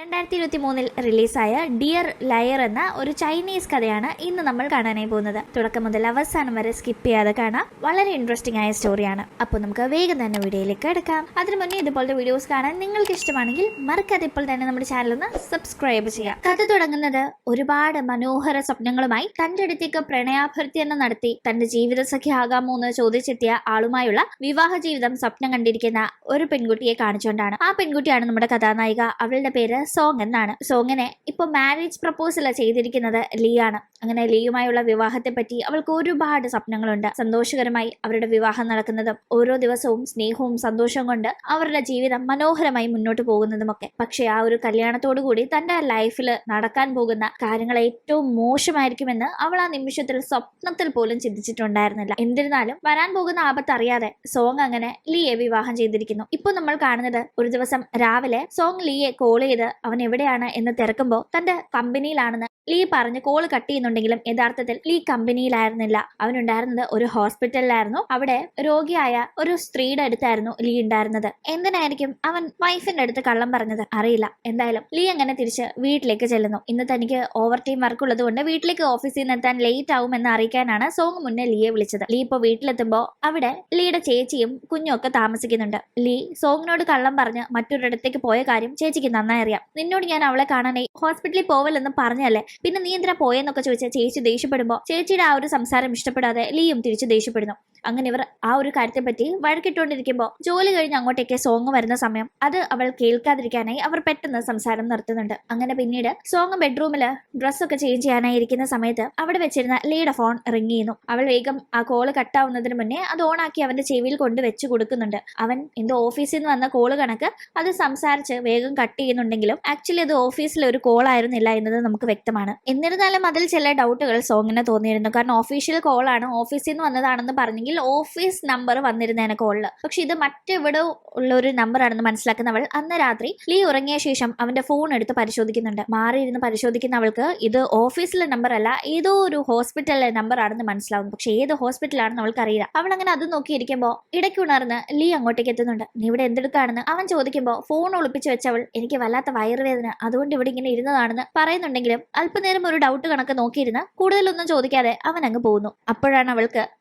2023 റിലീസായ dear layer എന്ന ഒരു ചൈനീസ് കഥയാണ് ഇന്ന് നമ്മൾ കാണാനായി പോകുന്നത്. തുടക്കം മുതൽ അവസാനം വരെ സ്കിപ്പ് ചെയ്യാതെ കാണാം. വളരെ ഇൻട്രസ്റ്റിംഗ് ആയ സ്റ്റോറിയാണ്. അപ്പോൾ നമുക്ക് വേഗം തന്നെ വീഡിയോയിലേക്ക് എടുക്കാം. അതിനു മുന്നേ ഇതുപോലത്തെ വീഡിയോസ് കാണാൻ നിങ്ങൾക്ക് ഇഷ്ടമാണെങ്കിൽ മറക്കാതെ ഇപ്പോൾ തന്നെ നമ്മുടെ ചാനൽ ഒന്ന് സബ്സ്ക്രൈബ് ചെയ്യാം. കഥ തുടങ്ങുന്നത് ഒരുപാട് മനോഹര സ്വപ്നങ്ങളുമായി തന്റെ അടുത്തേക്ക് പ്രണയാഭ്യർത്ഥന നടത്തി തന്റെ ജീവിത സഖിയാകാമോ എന്ന് ചോദിച്ചെത്തിയ ആളുമായുള്ള വിവാഹ ജീവിതം സ്വപ്നം കണ്ടിരിക്കുന്ന ഒരു പെൺകുട്ടിയെ കാണിച്ചുകൊണ്ടാണ്. ആ പെൺകുട്ടിയാണ് നമ്മുടെ കഥാനായിക. അവളുടെ പേര് സോങ് എന്നാണ്. സോങ്ങിനെ ഇപ്പൊ മാരേജ് പ്രപ്പോസൽ ചെയ്തിരിക്കുന്നത് ലീ ആണ്. അങ്ങനെ ലീയുമായുള്ള വിവാഹത്തെ പറ്റി അവൾക്ക് ഒരുപാട് സ്വപ്നങ്ങളുണ്ട്. സന്തോഷകരമായി അവരുടെ വിവാഹം നടക്കുന്നതും ഓരോ ദിവസവും സ്നേഹവും സന്തോഷവും കൊണ്ട് അവരുടെ ജീവിതം മനോഹരമായി മുന്നോട്ട് പോകുന്നതുമൊക്കെ. പക്ഷെ ആ ഒരു കല്യാണത്തോടു കൂടി തന്റെ ലൈഫിൽ നടക്കാൻ പോകുന്ന കാര്യങ്ങൾ ഏറ്റവും മോശമായിരിക്കുമെന്ന് അവൾ ആ നിമിഷത്തിൽ സ്വപ്നത്തിൽ പോലും ചിന്തിച്ചിട്ടുണ്ടായിരുന്നില്ല. എന്നിരുന്നാലും വരാൻ പോകുന്ന ആപത്ത് അറിയാതെ സോങ് അങ്ങനെ ലീയെ വിവാഹം ചെയ്തിരിക്കുന്നു. ഇപ്പൊ നമ്മൾ കാണുന്നത് ഒരു ദിവസം രാവിലെ സോങ് ലീയെ കോൾ ചെയ്ത് അവൻ എവിടെയാണ് എന്ന് തിരക്കുമ്പോൾ തന്റെ കമ്പനിയിലാണെന്ന് ലീ പറഞ്ഞ് കോള് കട്ട് ചെയ്യുന്നുണ്ടെങ്കിലും യഥാർത്ഥത്തിൽ ലീ കമ്പനിയിലായിരുന്നില്ല. അവനുണ്ടായിരുന്നത് ഒരു ഹോസ്പിറ്റലിലായിരുന്നു. അവിടെ രോഗിയായ ഒരു സ്ത്രീയുടെ അടുത്തായിരുന്നു ലീ ഉണ്ടായിരുന്നത്. എന്തിനായിരിക്കും അവൻ വൈഫിന്റെ അടുത്ത് കള്ളം പറഞ്ഞത് അറിയില്ല. എന്തായാലും ലീ അങ്ങനെ തിരിച്ച് വീട്ടിലേക്ക് ചെല്ലുന്നു. ഇന്ന് തനിക്ക് ഓവർ ടൈം വർക്ക് ഉള്ളത് കൊണ്ട് വീട്ടിലേക്ക് ഓഫീസിൽ നിന്ന് എത്താൻ ലേറ്റ് ആവും എന്ന് അറിയിക്കാനാണ് സോങ് മുന്നേ ലീയെ വിളിച്ചത്. ലീ ഇപ്പൊ വീട്ടിലെത്തുമ്പോ അവിടെ ലീയുടെ ചേച്ചിയും കുഞ്ഞും ഒക്കെ താമസിക്കുന്നുണ്ട്. ലീ സോങ്ങിനോട് കള്ളം പറഞ്ഞ് മറ്റൊരിടത്തേക്ക് പോയ കാര്യം ചേച്ചിക്ക് നന്നായി അറിയാം. നിന്നോട് ഞാൻ അവളെ കാണാനായി ഹോസ്പിറ്റലിൽ പോവല്ലെന്ന് പറഞ്ഞല്ലേ, പിന്നെ നീ എന്തിനാ പോയെന്നൊക്കെ ചോദിച്ചാൽ ചേച്ചി ദേഷ്യപ്പെടുമ്പോൾ ചേച്ചിയുടെ ആ ഒരു സംസാരം ഇഷ്ടപ്പെടാതെ ലീയും തിരിച്ചു ദേഷ്യപ്പെടുന്നു. അങ്ങനെ ഇവർ ആ ഒരു കാര്യത്തെ പറ്റി വഴക്കിട്ടുകൊണ്ടിരിക്കുമ്പോൾ ജോലി കഴിഞ്ഞ് അങ്ങോട്ടേക്ക് സോങ് വരുന്ന സമയം അത് അവൾ കേൾക്കാതിരിക്കാനായി അവർ പെട്ടെന്ന് സംസാരം നിർത്തുന്നുണ്ട്. അങ്ങനെ പിന്നീട് സോങ് ബെഡ്റൂമില് ഡ്രസ്സൊക്കെ ചേഞ്ച് ചെയ്യാനായി ഇരിക്കുന്ന സമയത്ത് അവിടെ വെച്ചിരുന്ന ലീയുടെ ഫോൺ റിങ് ചെയ്യുന്നു. അവൾ വേഗം ആ കോള് കട്ടാവുന്നതിന് മുന്നേ അത് ഓണാക്കി അവന്റെ ചെവിയിൽ കൊണ്ട് വെച്ച് കൊടുക്കുന്നുണ്ട്. അവൻ എന്തോ ഓഫീസിൽ നിന്ന് വന്ന കോള് കണക്ക് അത് സംസാരിച്ച് വേഗം കട്ട് ചെയ്യുന്നുണ്ടെങ്കിലും ആക്ച്വലി അത് ഓഫീസിലെ ഒരു കോൾ ആയിരുന്നില്ല എന്നത് നമുക്ക് വ്യക്തമാണ്. എന്നിരുന്നാലും അതിൽ ചില ഡൗട്ടുകൾ സോങ്ങിന് തോന്നിയിരുന്നു. കാരണം ഒഫീഷ്യൽ കോളാണ്, ഓഫീസിൽ നിന്ന് വന്നതാണെന്ന് പറഞ്ഞെങ്കിൽ ഓഫീസ് നമ്പർ വന്നിരുന്നേനെ കോളില്. പക്ഷെ ഇത് മറ്റെവിടെ ഉള്ള ഒരു നമ്പർ ആണെന്ന് മനസ്സിലാക്കുന്നവൾ അന്ന് രാത്രി ലീ ഉറങ്ങിയ ശേഷം അവന്റെ ഫോൺ എടുത്ത് പരിശോധിക്കുന്നുണ്ട്. മാറിയിരുന്ന് പരിശോധിക്കുന്ന അവൾക്ക് ഇത് ഓഫീസിലെ നമ്പർ അല്ല, ഏതോ ഒരു ഹോസ്പിറ്റലിലെ നമ്പർ ആണെന്ന് മനസ്സിലാവുന്നു. പക്ഷെ ഏത് ഹോസ്പിറ്റലാണെന്ന് അവൾക്ക് അറിയില്ല. അവൾ അങ്ങനെ അത് നോക്കിയിരിക്കുമ്പോൾ ഇടയ്ക്ക് ഉണർന്ന് ലീ അങ്ങോട്ടേക്ക് എത്തുന്നുണ്ട്. നീ ഇവിടെ എന്തെടുക്കാണെന്ന് അവൻ ചോദിക്കുമ്പോൾ ഫോൺ ഒളിപ്പിച്ച് വെച്ചവൾ എനിക്ക് വല്ലാത്ത വയറുവേദന അതുകൊണ്ട് ഇവിടെ ഇങ്ങനെ ഇരുന്നതാണെന്ന് പറയുന്നുണ്ടെങ്കിലും അല്പനേരം ഒരു ഡൗട്ട് കണക്ക് നോക്കിയിരുന്ന് കൂടുതലൊന്നും ചോദിക്കാതെ അവൻ അങ്ങ് പോകുന്നു. അപ്പോഴാണ്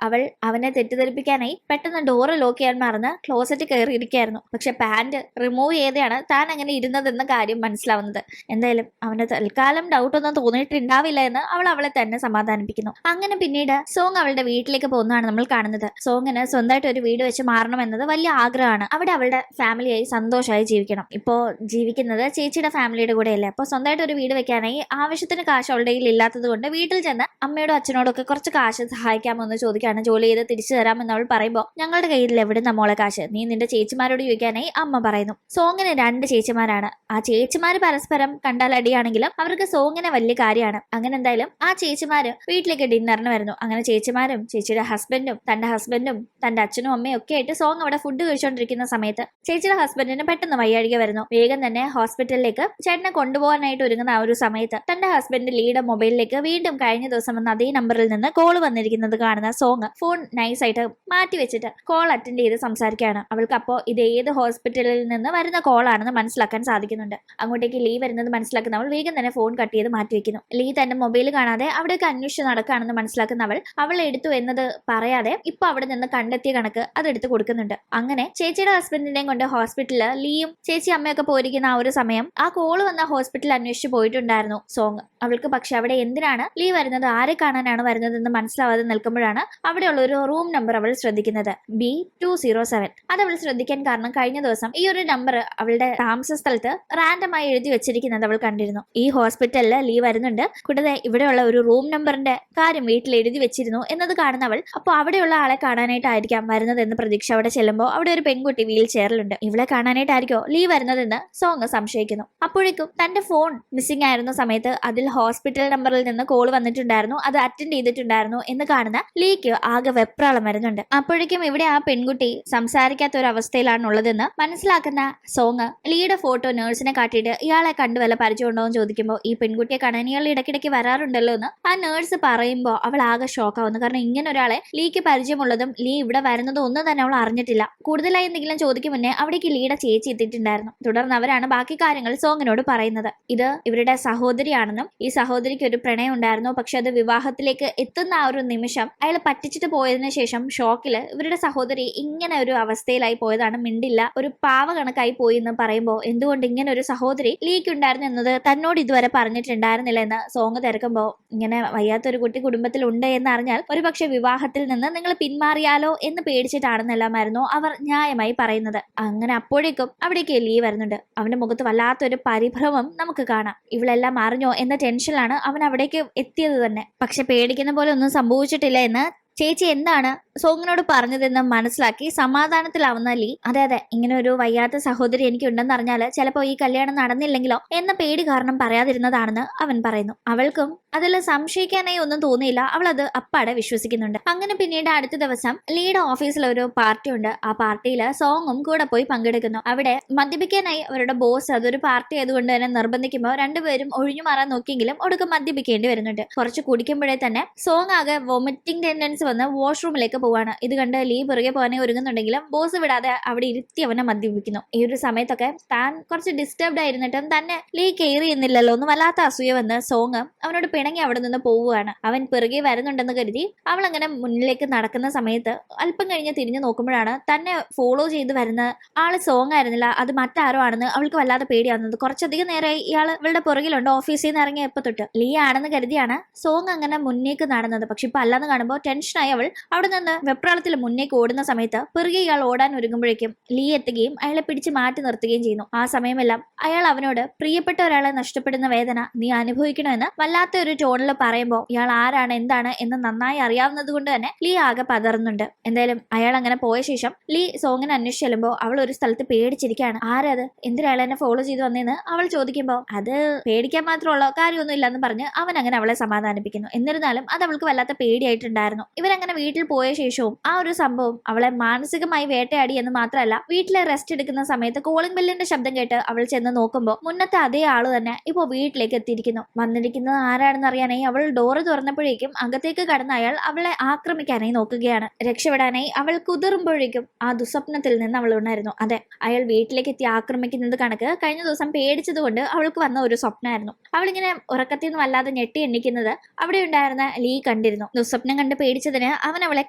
അവൾ അവനെ തെറ്റിദ്ധരിപ്പിക്കാനായി പെട്ടെന്ന് ഡോറ് ലോക്ക് ചെയ്യാൻ മറന്ന് ക്ലോസറ്റ് കയറിയിരിക്കായിരുന്നു. പക്ഷെ പാന്റ് റിമൂവ് ചെയ്തെയാണ് താൻ അങ്ങനെ ഇരുന്നതെന്ന കാര്യം മനസ്സിലാവുന്നത്. എന്തായാലും അവന് തൽക്കാലം ഡൗട്ടൊന്നും തോന്നിയിട്ടുണ്ടാവില്ല എന്ന് അവൾ അവളെ തന്നെ സമാധാനിപ്പിക്കുന്നു. അങ്ങനെ പിന്നീട് സോങ് അവളുടെ വീട്ടിലേക്ക് പോകുന്നതാണ് നമ്മൾ കാണുന്നത്. സോങ്ങിന് സ്വന്തമായിട്ട് ഒരു വീട് വെച്ച് മാറണം എന്നത് വലിയ ആഗ്രഹമാണ്. അവിടെ അവളുടെ ഫാമിലിയായി സന്തോഷമായി ജീവിക്കണം. ഇപ്പോ ജീവിക്കുന്നത് ചേച്ചിയുടെ ഫാമിലിയുടെ കൂടെയല്ലേ. അപ്പോൾ സ്വന്തമായിട്ട് ഒരു വീട് വെക്കാനായി ആവശ്യത്തിന് കാശ് അവളുടെ കയ്യിൽ ഇല്ലാത്തത് കൊണ്ട് വീട്ടിൽ ചെന്ന് അമ്മയോടും അച്ഛനോടും ഒക്കെ കുറച്ച് കാശ് സഹായിക്കാമോ എന്ന് ചോദിക്കാണ്. ജോലി ചെയ്ത് തിരിച്ചു തരാമെന്ന് അവൾ പറയുമ്പോൾ ഞങ്ങളുടെ കയ്യിൽ എവിടെ നമ്മളെ കാശ്, നീ നിന്റെ ചേച്ചിമാരോട് ചോദിക്കാനായി അമ്മ പറയുന്നു. സോങ്ങിന് 2 ചേച്ചിമാരാണ്. ആ ചേച്ചിമാര് പരസ്പരം കണ്ടാൽ അടിയാണെങ്കിലും അവർക്ക് സോങ്ങിനെ വലിയ കാര്യമാണ്. അങ്ങനെ എന്തായാലും ആ ചേച്ചിമാര് വീട്ടിലേക്ക് ഡിന്നറിന് വരുന്നു. അങ്ങനെ ചേച്ചിമാരും ചേച്ചിയുടെ ഹസ്ബൻഡും തന്റെ അച്ഛനും അമ്മയും ഒക്കെ ആയിട്ട് സോങ് അവിടെ ഫുഡ് കഴിച്ചുകൊണ്ടിരിക്കുന്ന സമയത്ത് ചേച്ചിയുടെ ഹസ്ബൻഡിന് പെട്ടെന്ന് വയ്യാഴിക വരുന്നു. വേഗം തന്നെ ഹോസ്പിറ്റലിലേക്ക് ചേട്ടനെ കൊണ്ടുപോകാനായിട്ട് ഒരുങ്ങുന്ന ആ ഒരു സമയത്ത് തന്റെ ഹസ്ബൻഡ് ലീയുടെ മൊബൈലിലേക്ക് വീണ്ടും കഴിഞ്ഞ ദിവസം വന്ന അതേ നമ്പറിൽ നിന്ന് കോൾ വന്നിരിക്കുന്നത് കാണുന്ന സോങ് ഫോൺ നൈസായിട്ട് മാറ്റി വെച്ചിട്ട് കോൾ അറ്റൻഡ് ചെയ്ത് സംസാരിക്കുകയാണ്. അവൾക്ക് അപ്പോൾ ഇത് ഏത് ഹോസ്പിറ്റലിൽ നിന്ന് വരുന്ന കോൾ ആണെന്ന് മനസ്സിലാക്കാൻ സാധിക്കുന്നുണ്ട്. അങ്ങോട്ടേക്ക് ലീ വരുന്നത് മനസ്സിലാക്കുന്ന അവൾ വേഗം തന്നെ ഫോൺ കട്ട് ചെയ്ത് മാറ്റി വെക്കുന്നു. ലീ തന്റെ മൊബൈൽ കാണാതെ അവിടെയൊക്കെ അന്വേഷിച്ച് നടക്കുകയാണെന്ന് മനസ്സിലാക്കുന്ന അവൾ എടുത്തു എന്നത് പറയാതെ ഇപ്പൊ അവിടെ നിന്ന് കണ്ടെത്തിയ കണക്ക് അത് എടുത്ത് കൊടുക്കുന്നുണ്ട്. അങ്ങനെ ചേച്ചിയുടെ ഹസ്ബൻഡിനെയും കൊണ്ട് ഹോസ്പിറ്റലിൽ ലീയും ചേച്ചി അമ്മയൊക്കെ പോയിരിക്കുന്ന ആ ഒരു സമയം ആ കോള് വന്ന ഹോസ്പിറ്റലിൽ അന്വേഷിച്ച് പോയിട്ടുണ്ടായിരുന്നു സോങ്. അവൾക്ക് പക്ഷെ അവിടെ എന്തിനാണ് ലീ വരുന്നത്, ആരെ കാണാനാണ് വരുന്നതെന്ന് മനസ്സിലാവാതെ നിൽക്കുമ്പോഴാണ് അവിടെയുള്ള ഒരു റൂം നമ്പർ അവൾ ശ്രദ്ധിക്കുന്നത്. B207. അത് അവൾ ശ്രദ്ധിക്കാൻ കാരണം കഴിഞ്ഞ ദിവസം ഈ ഒരു നമ്പർ അവളുടെ താമസ സ്ഥലത്ത് റാൻഡമായി എഴുതി വെച്ചിരിക്കുന്നത് അവൾ കണ്ടിരുന്നു. ഈ ഹോസ്പിറ്റലിൽ ലീ വരുന്നുണ്ട്, കൂടാതെ ഇവിടെയുള്ള ഒരു റൂം നമ്പറിന്റെ കാര്യം വീട്ടിൽ എഴുതി വെച്ചിരുന്നു എന്നത് കാണുന്ന അവൾ അപ്പോൾ അവിടെയുള്ള ആളെ കാണാനായിട്ടായിരിക്കാം വരുന്നതെന്ന് പ്രതീക്ഷ അവിടെ ചെല്ലുമ്പോൾ അവിടെ ഒരു പെൺകുട്ടി വീൽ ചെയറിലുണ്ട്. ഇവളെ കാണാനായിട്ടായിരിക്കോ ലീ വരുന്നതെന്ന് സോങ് സംശയിക്കുന്നു. അപ്പോഴേക്കും തന്റെ ഫോൺ മിസ്സിംഗ് ആയിരുന്ന സമയത്ത് അതിൽ ഹോസ്പിറ്റൽ നമ്പറിൽ നിന്ന് കോൾ വന്നിട്ടുണ്ടായിരുന്നു, അത് അറ്റൻഡ് ചെയ്തിട്ടുണ്ടായിരുന്നു എന്ന് കാണുന്ന ലീക്ക് ആകെ വെപ്രാളം വരുന്നുണ്ട്. അപ്പോഴേക്കും ഇവിടെ ആ പെൺകുട്ടി സംസാരിക്കാത്ത ഒരു അവസ്ഥയിലാണുള്ളതെന്ന് മനസ്സിലാക്കുന്ന സോങ് ലീയുടെ ഫോട്ടോ നേഴ്സിനെ കാട്ടിയിട്ട് ഇയാളെ കണ്ടു വല്ല പരിചയമുണ്ടോ എന്ന് ചോദിക്കുമ്പോൾ ഈ പെൺകുട്ടിയെ കാണാൻ ഇയാൾ ഇടയ്ക്കിടയ്ക്ക് വരാറുണ്ടല്ലോ എന്ന് ആ നേഴ്സ് പറയുമ്പോൾ അവൾ ആകെ ഷോക്കാവുന്നു. കാരണം ഇങ്ങനെ ഒരാളെ ലീക്ക് പരിചയമുള്ളതും ലീ ഇവിടെ വരുന്നതും ഒന്നും തന്നെ അവൾ അറിഞ്ഞിട്ടില്ല. കൂടുതലായി എന്തെങ്കിലും ചോദിക്കും മുന്നേ അവിടേക്ക് ലീയുടെ ചേച്ചി എത്തിയിട്ടുണ്ടായിരുന്നു. തുടർന്ന് അവരാണ് ബാക്കി കാര്യങ്ങൾ സോങ്ങിനോട് പറയുന്നത്. ഇത് ഇവരുടെ സഹോദരിയാണെന്നും ഈ സഹോദരിക്ക് ഒരു പ്രണയം ഉണ്ടായിരുന്നു, പക്ഷെ അത് വിവാഹത്തിലേക്ക് എത്തുന്ന ആ ഒരു നിമിഷം അയാൾ പറ്റിച്ചിട്ട് പോയതിനു ശേഷം ഷോക്കില് ഇവരുടെ സഹോദരി ഇങ്ങനെ ഒരു അവസ്ഥയിലായി പോയതാണ്, മിണ്ടില്ല, ഒരു പാവ കണക്കായി പോയി എന്ന് പറയുമ്പോൾ എന്തുകൊണ്ട് ഇങ്ങനെ ഒരു സഹോദരി ലീക്ക് ഉണ്ടായിരുന്നു എന്നത് തന്നോട് ഇതുവരെ പറഞ്ഞിട്ടുണ്ടായിരുന്നില്ല എന്ന് സോങ് തിരക്കുമ്പോൾ ഇങ്ങനെ വയ്യാത്തൊരു കുട്ടി കുടുംബത്തിലുണ്ട് എന്ന് അറിഞ്ഞാൽ ഒരുപക്ഷെ വിവാഹത്തിൽ നിന്ന് നിങ്ങൾ പിന്മാറിയാലോ എന്ന് പേടിച്ചിട്ടാണെന്നെല്ലാമായിരുന്നു അവർ ന്യായമായി പറയുന്നത്. അങ്ങനെ അപ്പോഴേക്കും അവിടേക്ക് ലീ വരുന്നുണ്ട്. അവന്റെ മുഖത്ത് വല്ലാത്തൊരു പരിഭ്രമം നമുക്ക് കാണാം. ഇവളെല്ലാം അറിഞ്ഞോ എന്ന ടെൻഷനിലാണ് അവൻ അവിടേക്ക് എത്തിയത് തന്നെ. പക്ഷെ പേടിക്കുന്ന പോലെ ഒന്നും സംഭവിച്ചിട്ടില്ല എന്ന് ചേച്ചി എന്താണ് സോങ്ങിനോട് പറഞ്ഞതെന്ന് മനസ്സിലാക്കി സമാധാനത്തിലാവുന്ന ലീ അതെ ഇങ്ങനെ ഒരു വയ്യാത്ത സഹോദരി എനിക്കുണ്ടെന്ന് അറിഞ്ഞാൽ ചിലപ്പോൾ ഈ കല്യാണം നടന്നില്ലെങ്കിലോ എന്ന പേടി കാരണം പറയാതിരുന്നതാണെന്ന് അവൻ പറയുന്നു. അവൾക്കും അതിൽ സംശയിക്കാനായി ഒന്നും തോന്നിയില്ല. അവൾ അത് അപ്പാടെ വിശ്വസിക്കുന്നുണ്ട്. അങ്ങനെ പിന്നീട് അടുത്ത ദിവസം ലീയുടെ ഓഫീസിൽ ഒരു പാർട്ടി ഉണ്ട്. ആ പാർട്ടിയിൽ സോങ്ങും കൂടെ പോയി പങ്കെടുക്കുന്നു. അവിടെ മദ്യപിക്കാനായി അവരുടെ ബോസ് അതൊരു പാർട്ടി ആയതുകൊണ്ട് തന്നെ നിർബന്ധിക്കുമ്പോൾ രണ്ടുപേരും ഒഴിഞ്ഞു മാറാൻ നോക്കിയെങ്കിലും ഒടുക്കം മദ്യപിക്കേണ്ടി വരുന്നുണ്ട്. കുറച്ച് കുടിക്കുമ്പോഴേ തന്നെ സോങ് ആകെ വോമിറ്റിംഗ് ടെൻഡൻസി വന്ന് വാഷ്റൂമിലേക്ക് പോവാണ്. ഇത് കണ്ട് ലീ പുറകെ പോകാനേ ഒരുങ്ങുന്നുണ്ടെങ്കിലും ബോസ് വിടാതെ അവിടെ ഇരുത്തി അവനെ മദ്യപിക്കുന്നു. ഈ ഒരു സമയത്തൊക്കെ താൻ കുറച്ച് ഡിസ്റ്റർബ്ഡ് ആയിരുന്നിട്ടും തന്നെ ലീ കെയർ ചെയ്യുന്നില്ലല്ലോ എന്ന് വല്ലാത്ത അസൂയ വന്ന് സോങ് അവനോട് പിണങ്ങി അവിടെ നിന്ന് പോവുകയാണ്. അവൻ പിറകെ വരുന്നുണ്ടെന്ന് കരുതി അവൾ അങ്ങനെ മുന്നിലേക്ക് നടക്കുന്ന സമയത്ത് അല്പം കഴിഞ്ഞ് തിരിഞ്ഞു നോക്കുമ്പോഴാണ് തന്നെ ഫോളോ ചെയ്ത് വരുന്ന ആള് സോങ് ആയിരുന്നില്ല, അത് മറ്റാരോ ആണെന്ന് അവൾക്ക് വല്ലാതെ പേടിയാവുന്നത്. കുറച്ചധികം നേരമായി ഇയാൾ ഇവളുടെ പുറകിലുണ്ട്. ഓഫീസിൽ നിന്ന് ഇറങ്ങിയപ്പോ തൊട്ട് ലീ ആണെന്ന് കരുതിയാണ് സോങ് അങ്ങനെ മുന്നേക്ക് നടന്നത്. പക്ഷെ ഇപ്പൊ അല്ലാന്ന് കാണുമ്പോൾ ടെൻഷനായി അവൾ അവിടെ നിന്ന് വെപ്രാളത്തിൽ മുന്നേക്ക് ഓടുന്ന സമയത്ത് പിറകെ ഇയാൾ ഓടാൻ ഒരുങ്ങുമ്പോഴേക്കും ലീ എത്തുകയും അയാളെ പിടിച്ച് മാറ്റി നിർത്തുകയും ചെയ്യുന്നു. ആ സമയമെല്ലാം അയാൾ അവനോട് പ്രിയപ്പെട്ട ഒരാളെ നഷ്ടപ്പെടുന്ന വേദന നീ അനുഭവിക്കണമെന്ന് വല്ലാത്ത ഒരു ടോണിൽ പറയുമ്പോൾ ഇയാൾ ആരാണ് എന്താണ് എന്ന് നന്നായി അറിയാവുന്നത് കൊണ്ട് തന്നെ ലീ ആകെ പതറുന്നുണ്ട്. എന്തായാലും അയാൾ അങ്ങനെ പോയ ശേഷം ലീ സോങ്ങിനെ അന്വേഷിച്ച് ചെല്ലുമ്പോൾ അവൾ ഒരു സ്ഥലത്ത് പേടിച്ചിരിക്കുകയാണ്. ആരത്, എന്തിനാൾ എന്നെ ഫോളോ ചെയ്ത് വന്നേന്ന് അവൾ ചോദിക്കുമ്പോൾ അത് പേടിക്കാൻ മാത്രമുള്ള കാര്യമൊന്നും ഇല്ലെന്ന് പറഞ്ഞ് അവൻ അങ്ങനെ അവളെ സമാധാനിപ്പിക്കുന്നു. എന്നിരുന്നാലും അത് അവൾക്ക് വല്ലാത്ത പേടിയായിട്ടുണ്ടായിരുന്നു. ഇവരങ്ങനെ വീട്ടിൽ പോയ ശേഷവും ആ ഒരു സംഭവം അവളെ മാനസികമായി വേട്ടയാടി എന്ന് മാത്രമല്ല, വീട്ടിലെ റെസ്റ്റ് എടുക്കുന്ന സമയത്ത് കോളിംഗ് ബെല്ലിന്റെ ശബ്ദം കേട്ട് അവൾ ചെന്ന് നോക്കുമ്പോൾ മുന്നത്തെ അതേ ആള് തന്നെ ഇപ്പോ വീട്ടിലേക്ക് എത്തിയിരിക്കുന്നു. വന്നിരിക്കുന്നത് ആരാണെന്ന് അറിയാനായി അവൾ ഡോറ് തുറന്നപ്പോഴേക്കും അകത്തേക്ക് കടന്ന അയാൾ അവളെ ആക്രമിക്കാനായി നോക്കുകയാണ്. രക്ഷപ്പെടാനായി അവൾ കുതിറുമ്പോഴേക്കും ആ ദുസ്വപ്നത്തിൽ നിന്ന് അവൾ ഉണരുന്നു. അതെ, അയാൾ വീട്ടിലേക്ക് എത്തി ആക്രമിക്കുന്നത് കണക്ക് കഴിഞ്ഞ ദിവസം പേടിച്ചതുകൊണ്ട് അവൾക്ക് വന്ന ഒരു സ്വപ്നമായിരുന്നു. അവളിങ്ങനെ ഉറക്കത്തിൽ നിന്ന് വല്ലാതെ ഞെട്ടി എണ്ണിക്കുന്നത് അവിടെ ഉണ്ടായിരുന്ന ലീ കണ്ടിരുന്നു. ദുസ്വപ്നം കണ്ട് പേടിച്ചതിന് അവൻ അവളെ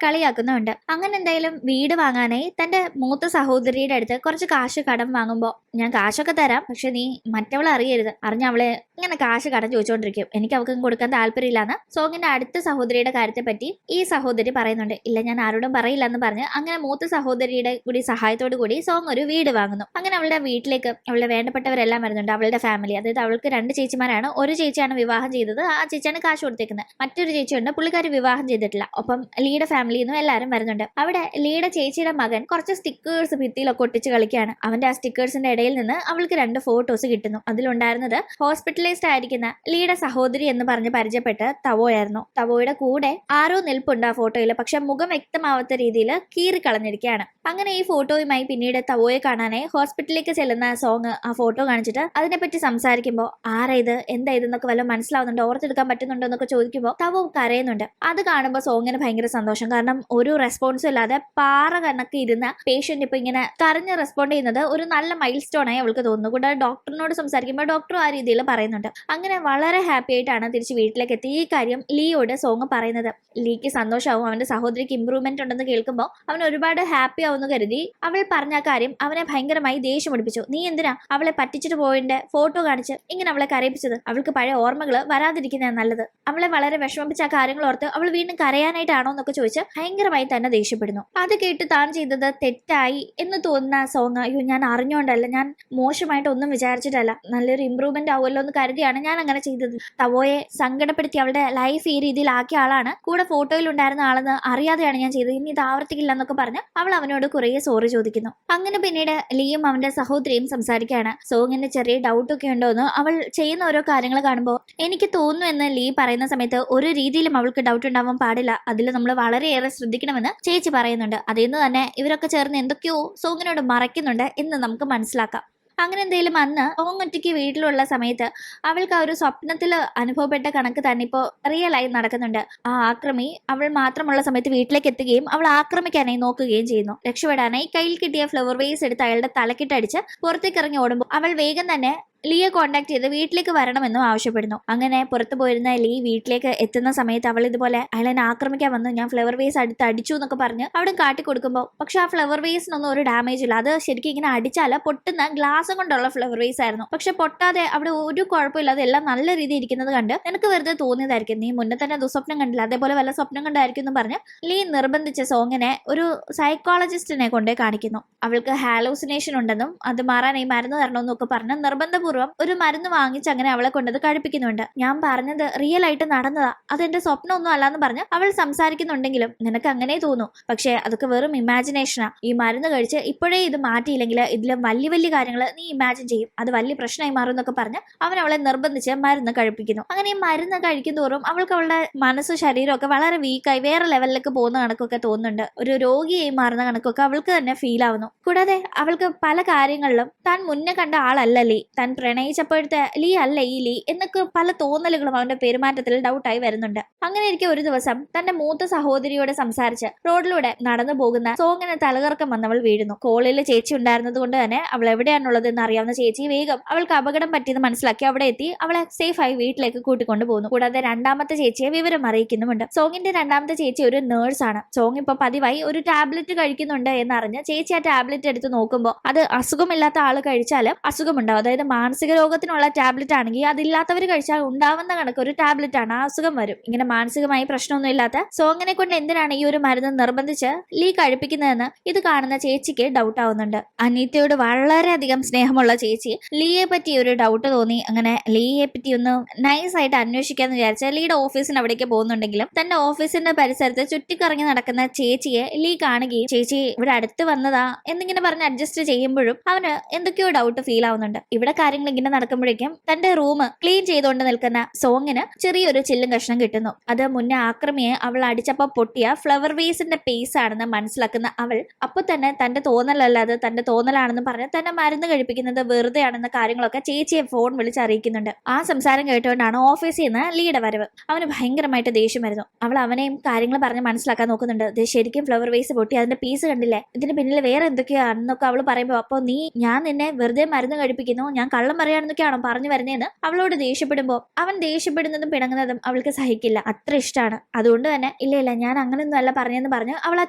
കളിയാക്കുന്നുണ്ട്. അങ്ങനെ എന്തായാലും വീട് വാങ്ങാനായി തന്റെ മൂത്ത സഹോദരിയുടെ അടുത്ത് കുറച്ച് കാശ് കടം വാങ്ങുമ്പോൾ ഞാൻ കാശൊക്കെ തരാം, പക്ഷെ നീ മറ്റവളെ അറിയരുത്, അറിഞ്ഞ അവളെ ഇങ്ങനെ കാശ് കടം ചോദിച്ചോണ്ടിരിക്കും, എനിക്ക് അവൾക്കും കൊടുക്കാൻ താല്പര്യമില്ലാന്ന് സോങ്ങിന്റെ അടുത്ത സഹോദരിയുടെ കാര്യത്തെ പറ്റി ഈ സഹോദരി പറയുന്നുണ്ട്. ഇല്ല, ഞാൻ ആരോടും പറയില്ല എന്ന് പറഞ്ഞ് അങ്ങനെ മൂത്ത സഹോദരിയുടെ കൂടി സഹായത്തോടു കൂടി സോങ് ഒരു വീട് വാങ്ങുന്നു. അങ്ങനെ അവളുടെ വീട്ടിലേക്ക് അവളുടെ വേണ്ടപ്പെട്ടവരെല്ലാം വരുന്നുണ്ട്. അവളുടെ ഫാമിലി, അതായത് അവൾക്ക് 2 ചേച്ചിമാരാണ്. ഒരു ചേച്ചിയാണ് വിവാഹം ചെയ്തത്, ആ ചേച്ചിയാണ് കാശ് കൊടുത്തേക്കുന്നത്. മറ്റൊരു ചേച്ചിയുണ്ട്, പുള്ളിക്കാരി വിവാഹം ചെയ്തിട്ടില്ല. ഒപ്പം ലീയുടെ ഫാമിലിയിൽ നിന്നും എല്ലാവരും വരുന്നുണ്ട്. അവിടെ ലീയുടെ ചേച്ചിയുടെ മകൻ കുറച്ച് സ്റ്റിക്കേഴ്സ് ഭിത്തിയിലൊക്കെ ഒട്ടിച്ച് കളിക്കുകയാണ്. അവന്റെ ആ സ്റ്റിക്കേഴ്സിന്റെ ഇടയിൽ നിന്ന് അവൾക്ക് 2 ഫോട്ടോസ് കിട്ടുന്നു. അതിലുണ്ടായിരുന്നത് ഹോസ്പിറ്റലൈസ്ഡ് ആയിരിക്കുന്ന ലീയുടെ സഹോദരി എന്ന് പറഞ്ഞ് പരിചയപ്പെട്ട് തവോയായിരുന്നു. തവോയുടെ കൂടെ ആരോ നിൽപ്പുണ്ട് ആ ഫോട്ടോയിൽ, പക്ഷെ മുഖം വ്യക്തമാവാത്ത രീതിയിൽ കീറിക്കളഞ്ഞിരിക്കുകയാണ്. അങ്ങനെ ഈ ഫോട്ടോയുമായി പിന്നീട് തവോയെ കാണാനായി ഹോസ്പിറ്റലിലേക്ക് ചെല്ലുന്ന സോങ് ആ ഫോട്ടോ കാണിച്ചിട്ട് അതിനെപ്പറ്റി സംസാരിക്കുമ്പോൾ ആരാ ഇത്, എന്താ ഇതെന്നൊക്കെ വല്ലതും മനസ്സിലാവുന്നുണ്ടോ, ഓർത്തെടുക്കാൻ പറ്റുന്നുണ്ടോ എന്നൊക്കെ ചോദിക്കുമ്പോൾ തവോ കരയുന്നുണ്ട്. അത് കാണുമ്പോൾ സോങ്ങിന് ഭയങ്കര സന്തോഷം. കാരണം ഒരു റെസ്പോൺസും ഇല്ലാതെ പാറ കണക്ക് ഇരുന്ന പേഷ്യന്റ് ഇപ്പൊ ഇങ്ങനെ കരഞ്ഞ് റെസ്പോണ്ട് ചെയ്യുന്നത് ഒരു നല്ല മൈൽ സ്റ്റോൺ ആയി അവൾക്ക് തോന്നുന്നു. കൂടാതെ ഡോക്ടറിനോട് സംസാരിക്കുമ്പോൾ ഡോക്ടർ ആ രീതിയിൽ പറയുന്നുണ്ട്. അങ്ങനെ വളരെ ഹാപ്പി ആയിട്ടാണ് തിരിച്ച് വീട്ടിലേക്ക് എത്തി ഈ കാര്യം ലീയോട് സോങ് പറയുന്നത്. ലീക്ക് സന്തോഷമാവും. അവന്റെ സഹോദരിക്ക് ഇമ്പ്രൂവ്മെന്റ് ഉണ്ടെന്ന് കേൾക്കുമ്പോൾ അവൻ ഒരുപാട് ഹാപ്പി ആവുമെന്ന് കരുതി അവൾ പറഞ്ഞ കാര്യം അവനെ ഭയങ്കരമായി ദേഷ്യം പിടിപ്പിച്ചു. നീ എന്തിനാ അവളെ പറ്റിച്ചിട്ട് പോയതിന്റെ ഫോട്ടോ കാണിച്ച് ഇങ്ങനെ അവളെ കരയിപ്പിച്ചത്? അവൾക്ക് പഴയ ഓർമ്മകൾ വരാതിരിക്കുന്നതാണ് നല്ലത്. അവളെ വളരെ വിഷമിപ്പിച്ച ആ കാര്യങ്ങൾ ഓർത്ത് അവൾ വീണ്ടും കരയാനായിട്ടാണോ എന്നൊക്കെ ചോദിച്ച് ഭയങ്കരമായി തന്നെ ദേഷ്യപ്പെടുന്നു. അത് കേട്ട് താൻ ചെയ്തത് തെറ്റായി എന്ന് തോന്നുന്ന സോങ്, അയ്യോ ഞാൻ അറിഞ്ഞോണ്ടല്ല, ഞാൻ മോശമായിട്ട് ഒന്നും വിചാരിച്ചിട്ടല്ല, നല്ലൊരു ഇമ്പ്രൂവ്മെന്റ് ആവുമല്ലോ എന്ന് കരുതിയാണ് ഞാൻ അങ്ങനെ ചെയ്തത്. തവോയെ സങ്കടപ്പെടുത്തി അവളുടെ ലൈഫ് ഈ രീതിയിലാക്കിയ ആളാണ്, കൂടെ ഫോട്ടോയിൽ ഉണ്ടായിരുന്ന ആളെന്ന് അറിയാതെയാണ് ഞാൻ ചെയ്തത്, ഇനി ഇത് ആവർത്തിക്കില്ല എന്നൊക്കെ പറഞ്ഞ് അവൾ അവനോട് കുറേ സോറി ചോദിക്കുന്നു. അങ്ങനെ പിന്നീട് ലീയും അവന്റെ സഹോദരിയും സംസാരിക്കുകയാണ്. സോങ്ങിന് ചെറിയ ഡൗട്ടൊക്കെ ഉണ്ടോ എന്ന്. അവൾ ചെയ്യുന്ന ഓരോ കാര്യങ്ങൾ കാണുമ്പോൾ എനിക്ക് തോന്നുന്നു എന്ന് ലീ പറയുന്ന സമയത്ത് ഒരു രീതിയിലും അവൾക്ക് ഡൗട്ട് ഉണ്ടാവാൻ പാടില്ല, അതിൽ നമ്മൾ വളരെയേറെ ശ്രദ്ധിക്കണമെന്ന് ചേച്ചി പറയുന്നുണ്ട്. അതേന്ന് തന്നെ ഇവരൊക്കെ ചേർന്ന് എന്തൊക്കെയോ സോങ്ങിനോട് മറയ്ക്കുന്നുണ്ട് എന്ന് നമുക്ക് മനസ്സിലാക്കാം. അങ്ങനെ എന്തെങ്കിലും അന്ന് സോങ് ഒറ്റയ്ക്ക് വീട്ടിലുള്ള സമയത്ത് അവൾക്ക് ആ ഒരു സ്വപ്നത്തിൽ അനുഭവപ്പെട്ട കണക്ക് തന്നെ ഇപ്പോൾ റിയൽ ആയി നടക്കുന്നുണ്ട്. ആ ആക്രമി അവൾ മാത്രമുള്ള സമയത്ത് വീട്ടിലേക്ക് എത്തുകയും അവൾ ആക്രമിക്കാനായി നോക്കുകയും ചെയ്യുന്നു. രക്ഷപ്പെടാനായി കയ്യിൽ കിട്ടിയ ഫ്ലവർ വേസ് എടുത്ത് അയാളുടെ തലക്കിട്ടടിച്ച് പുറത്തേക്ക് ഇറങ്ങി ഓടുമ്പോൾ അവൾ വേഗം തന്നെ ലീയെ കോണ്ടാക്ട് ചെയ്ത് വീട്ടിലേക്ക് വരണമെന്നും ആവശ്യപ്പെടുന്നു. അങ്ങനെ പുറത്തു പോയിരുന്ന ലീ വീട്ടിലേക്ക് എത്തുന്ന സമയത്ത് അവൾ ഇതുപോലെ അയാളെന്നെ ആക്രമിക്കാൻ വന്നു, ഞാൻ ഫ്ലവർ വേസ് അടുത്ത് അടിച്ചു എന്നൊക്കെ പറഞ്ഞ് അവിടെ കാട്ടി കൊടുക്കുമ്പോൾ പക്ഷെ ആ ഫ്ലവർ വേസിനൊന്നും ഒരു ഡാമേജ് ഇല്ല. അത് ശരിക്കും ഇങ്ങനെ അടിച്ചാൽ പൊട്ടുന്ന ഗ്ലാസ് കൊണ്ടുള്ള ഫ്ലവർ വേസ് ആയിരുന്നു. പക്ഷെ പൊട്ടാതെ അവിടെ ഒരു കുഴപ്പമില്ലാതെ എല്ലാം നല്ല രീതിയിൽ ഇരിക്കുന്നത് കണ്ട് നിനക്ക് വെറുതെ തോന്നിയതായിരിക്കും, നീ മുന്നേ തന്നെ ദുസ്വപ്നം കണ്ടില്ല, അതേപോലെ വല്ല സ്വപ്നം കണ്ടായിരിക്കും എന്ന് പറഞ്ഞ് ലീ നിർബന്ധിച്ച സോങ്ങിനെ ഒരു സൈക്കോളജിസ്റ്റിനെ കൊണ്ടേ കാണിക്കുന്നു. അവൾക്ക് ഹാലൂസിനേഷൻ ഉണ്ടെന്നും അത് മാറാനായി മരുന്ന് തരണമെന്നും ഒക്കെ പറഞ്ഞ് നിർബന്ധപൂർവ്വം ഒരു മരുന്ന് വാങ്ങിച്ച് അങ്ങനെ അവളെ കൊണ്ടത് കഴിപ്പിക്കുന്നുണ്ട്. ഞാൻ പറഞ്ഞത് റിയൽ ആയിട്ട് നടന്നതാ, അതെന്റെ സ്വപ്നമൊന്നും അല്ലാന്ന് പറഞ്ഞ് അവൾ സംസാരിക്കുന്നുണ്ടെങ്കിലും നിനക്ക് അങ്ങനെ തോന്നും, പക്ഷെ അതൊക്കെ വെറും ഇമാജിനേഷനാ. ഈ മരുന്ന് കഴിച്ച് ഇപ്പോഴേ ഇത് മാറ്റിയില്ലെങ്കിൽ ഇതിലും വലിയ വലിയ കാര്യങ്ങൾ നീ ഇമാജിൻ ചെയ്യും, അത് വലിയ പ്രശ്നമായി മാറും എന്നൊക്കെ പറഞ്ഞ് അവൻ അവളെ നിർബന്ധിച്ച് മരുന്ന് കഴിപ്പിക്കുന്നു. അങ്ങനെ ഈ മരുന്ന് കഴിക്കും തോറും അവൾക്ക് അവളുടെ മനസ്സും ശരീരവും ഒക്കെ വളരെ വീക്കായി വേറെ ലെവലിലേക്ക് പോകുന്ന കണക്കൊക്കെ തോന്നുന്നുണ്ട്. ഒരു രോഗിയായി മാറുന്ന കണക്കൊക്കെ അവൾക്ക് തന്നെ ഫീൽ ആവുന്നു. കൂടാതെ അവൾക്ക് പല കാര്യങ്ങളിലും താൻ മുന്നേ കണ്ട ആളല്ലേ, താൻ പ്രണയിച്ചപ്പോഴത്തെ ലീ അല്ല ഈ ലീ എന്നൊക്കെ പല തോന്നലുകളും അവന്റെ പെരുമാറ്റത്തിൽ ഡൗട്ടായി വരുന്നുണ്ട്. അങ്ങനെ ഇരിക്കെ ഒരു ദിവസം തന്റെ മൂത്ത സഹോദരിയോട് സംസാരിച്ച് റോഡിലൂടെ നടന്നു പോകുന്ന സോങ്ങിന് തലകറക്കം വന്നവൾ വീഴുന്നു. കോളിൽ ചേച്ചി ഉണ്ടായിരുന്നത് കൊണ്ട് തന്നെ അവൾ എവിടെയാണുള്ളത് എന്ന് അറിയാവുന്ന ചേച്ചി വേഗം അവൾക്ക് അപകടം പറ്റിയെന്ന് മനസ്സിലാക്കി അവിടെ എത്തി അവളെ സേഫായി വീട്ടിലേക്ക് കൂട്ടിക്കൊണ്ടു പോകുന്നു. കൂടാതെ രണ്ടാമത്തെ ചേച്ചിയെ വിവരം അറിയിക്കുന്നുമുണ്ട്. സോങ്ങിന്റെ രണ്ടാമത്തെ ചേച്ചി ഒരു നേഴ്സാണ്. സോങ് ഇപ്പൊ പതിവായി ഒരു ടാബ്ലറ്റ് കഴിക്കുന്നുണ്ട് എന്നറിഞ്ഞ് ചേച്ചി ആ ടാബ്ലറ്റ് എടുത്ത് നോക്കുമ്പോൾ അത് അസുഖമില്ലാത്ത ആള് കഴിച്ചാലും അസുഖമുണ്ടാവും, അതായത് മാനസിക രോഗത്തിനുള്ള ടാബ്ലറ്റ് ആണെങ്കിൽ അതില്ലാത്തവർ കഴിച്ചാൽ ഉണ്ടാവുന്ന കണക്ക് ഒരു ടാബ്ലറ്റ് ആണ്, ആ അസുഖം വരും. ഇങ്ങനെ മാനസികമായി പ്രശ്നമൊന്നും ഇല്ലാത്ത സോങ്ങിനെ കൊണ്ട് എന്തിനാണ് ഈ ഒരു മരുന്ന് നിർബന്ധിച്ച് ലീ കഴിപ്പിക്കുന്നതെന്ന് ഇത് കാണുന്ന ചേച്ചിക്ക് ഡൗട്ട് ആവുന്നുണ്ട്. അനീറ്റയോട് വളരെയധികം സ്നേഹമുള്ള ചേച്ചി ലീയെ പറ്റി ഒരു ഡൗട്ട് തോന്നി. അങ്ങനെ ലീയെ പറ്റി ഒന്ന് നൈസ് ആയിട്ട് അന്വേഷിക്കാന്ന് വിചാരിച്ച ലീയുടെ ഓഫീസിന് അവിടേക്ക് പോകുന്നുണ്ടെങ്കിലും തന്റെ ഓഫീസിന്റെ പരിസരത്ത് ചുറ്റിക്കറങ്ങി നടക്കുന്ന ചേച്ചിയെ ലീ കാണുകയും ചേച്ചി ഇവിടെ അടുത്ത് വന്നതാ എന്നിങ്ങനെ പറഞ്ഞ് അഡ്ജസ്റ്റ് ചെയ്യുമ്പോഴും അവന് എന്തൊക്കെയോ ഡൗട്ട് ഫീൽ ആവുന്നുണ്ട്. ഇവിടെ കാര്യങ്ങൾ ഇങ്ങനെ നടക്കുമ്പോഴേക്കും തന്റെ റൂം ക്ലീൻ ചെയ്തുകൊണ്ട് നിൽക്കുന്ന സോങ്ങിന് ചെറിയൊരു ചില്ലും കഷ്ണം കിട്ടുന്നു. അത് മുന്നേ ആക്രമിയെ അവൾ അടിച്ചപ്പോ പൊട്ടിയ ഫ്ലവർ വേസിന്റെ പേസ് ആണെന്ന് മനസ്സിലാക്കുന്ന അവൾ അപ്പൊ തന്നെ തന്റെ തോന്നലല്ലാതെ തന്റെ തോന്നലാണെന്ന് പറഞ്ഞ് തന്നെ മരുന്ന് കഴിപ്പിക്കുന്നത് വെറുതെ ആണെന്ന കാര്യങ്ങളൊക്കെ ചേച്ചിയെ ഫോൺ വിളിച്ച് അറിയിക്കുന്നുണ്ട്. ആ സംസാരം കേട്ടുകൊണ്ടാണ് ഓഫീസിൽ നിന്ന് ലീയുടെ വരവ്. അവന് ഭയങ്കരമായിട്ട് ദേഷ്യം വരുന്നു. അവൾ അവനെയും കാര്യങ്ങൾ പറഞ്ഞ് മനസ്സിലാക്കാൻ നോക്കുന്നുണ്ട്. ഇത് ശരിക്കും ഫ്ലവർ വേസ് പൊട്ടി, അതിന്റെ പീസ് കണ്ടില്ലേ, ഇതിന് പിന്നിൽ വേറെ എന്തൊക്കെയാണെന്നൊക്കെ അവൾ പറയുമ്പോൾ അപ്പൊ ഞാൻ നിന്നെ വെറുതെ മരുന്ന് കഴിപ്പിക്കുന്നു, ഞാൻ കള്ളം പറയാണെന്നൊക്കെയാണോ പറഞ്ഞു വരുന്നതെന്ന് അവളോട് ദേഷ്യപ്പെടുമ്പോൾ അവൻ ദേഷ്യപ്പെടുന്നതും പിണങ്ങുന്നതും അവൾക്ക് സഹിക്കില്ല, അത്ര ഇഷ്ടമാണ്. അതുകൊണ്ട് തന്നെ ഇല്ല ഞാൻ അങ്ങനെയൊന്നും അല്ല പറഞ്ഞെന്ന് പറഞ്ഞ് അവൾ ആ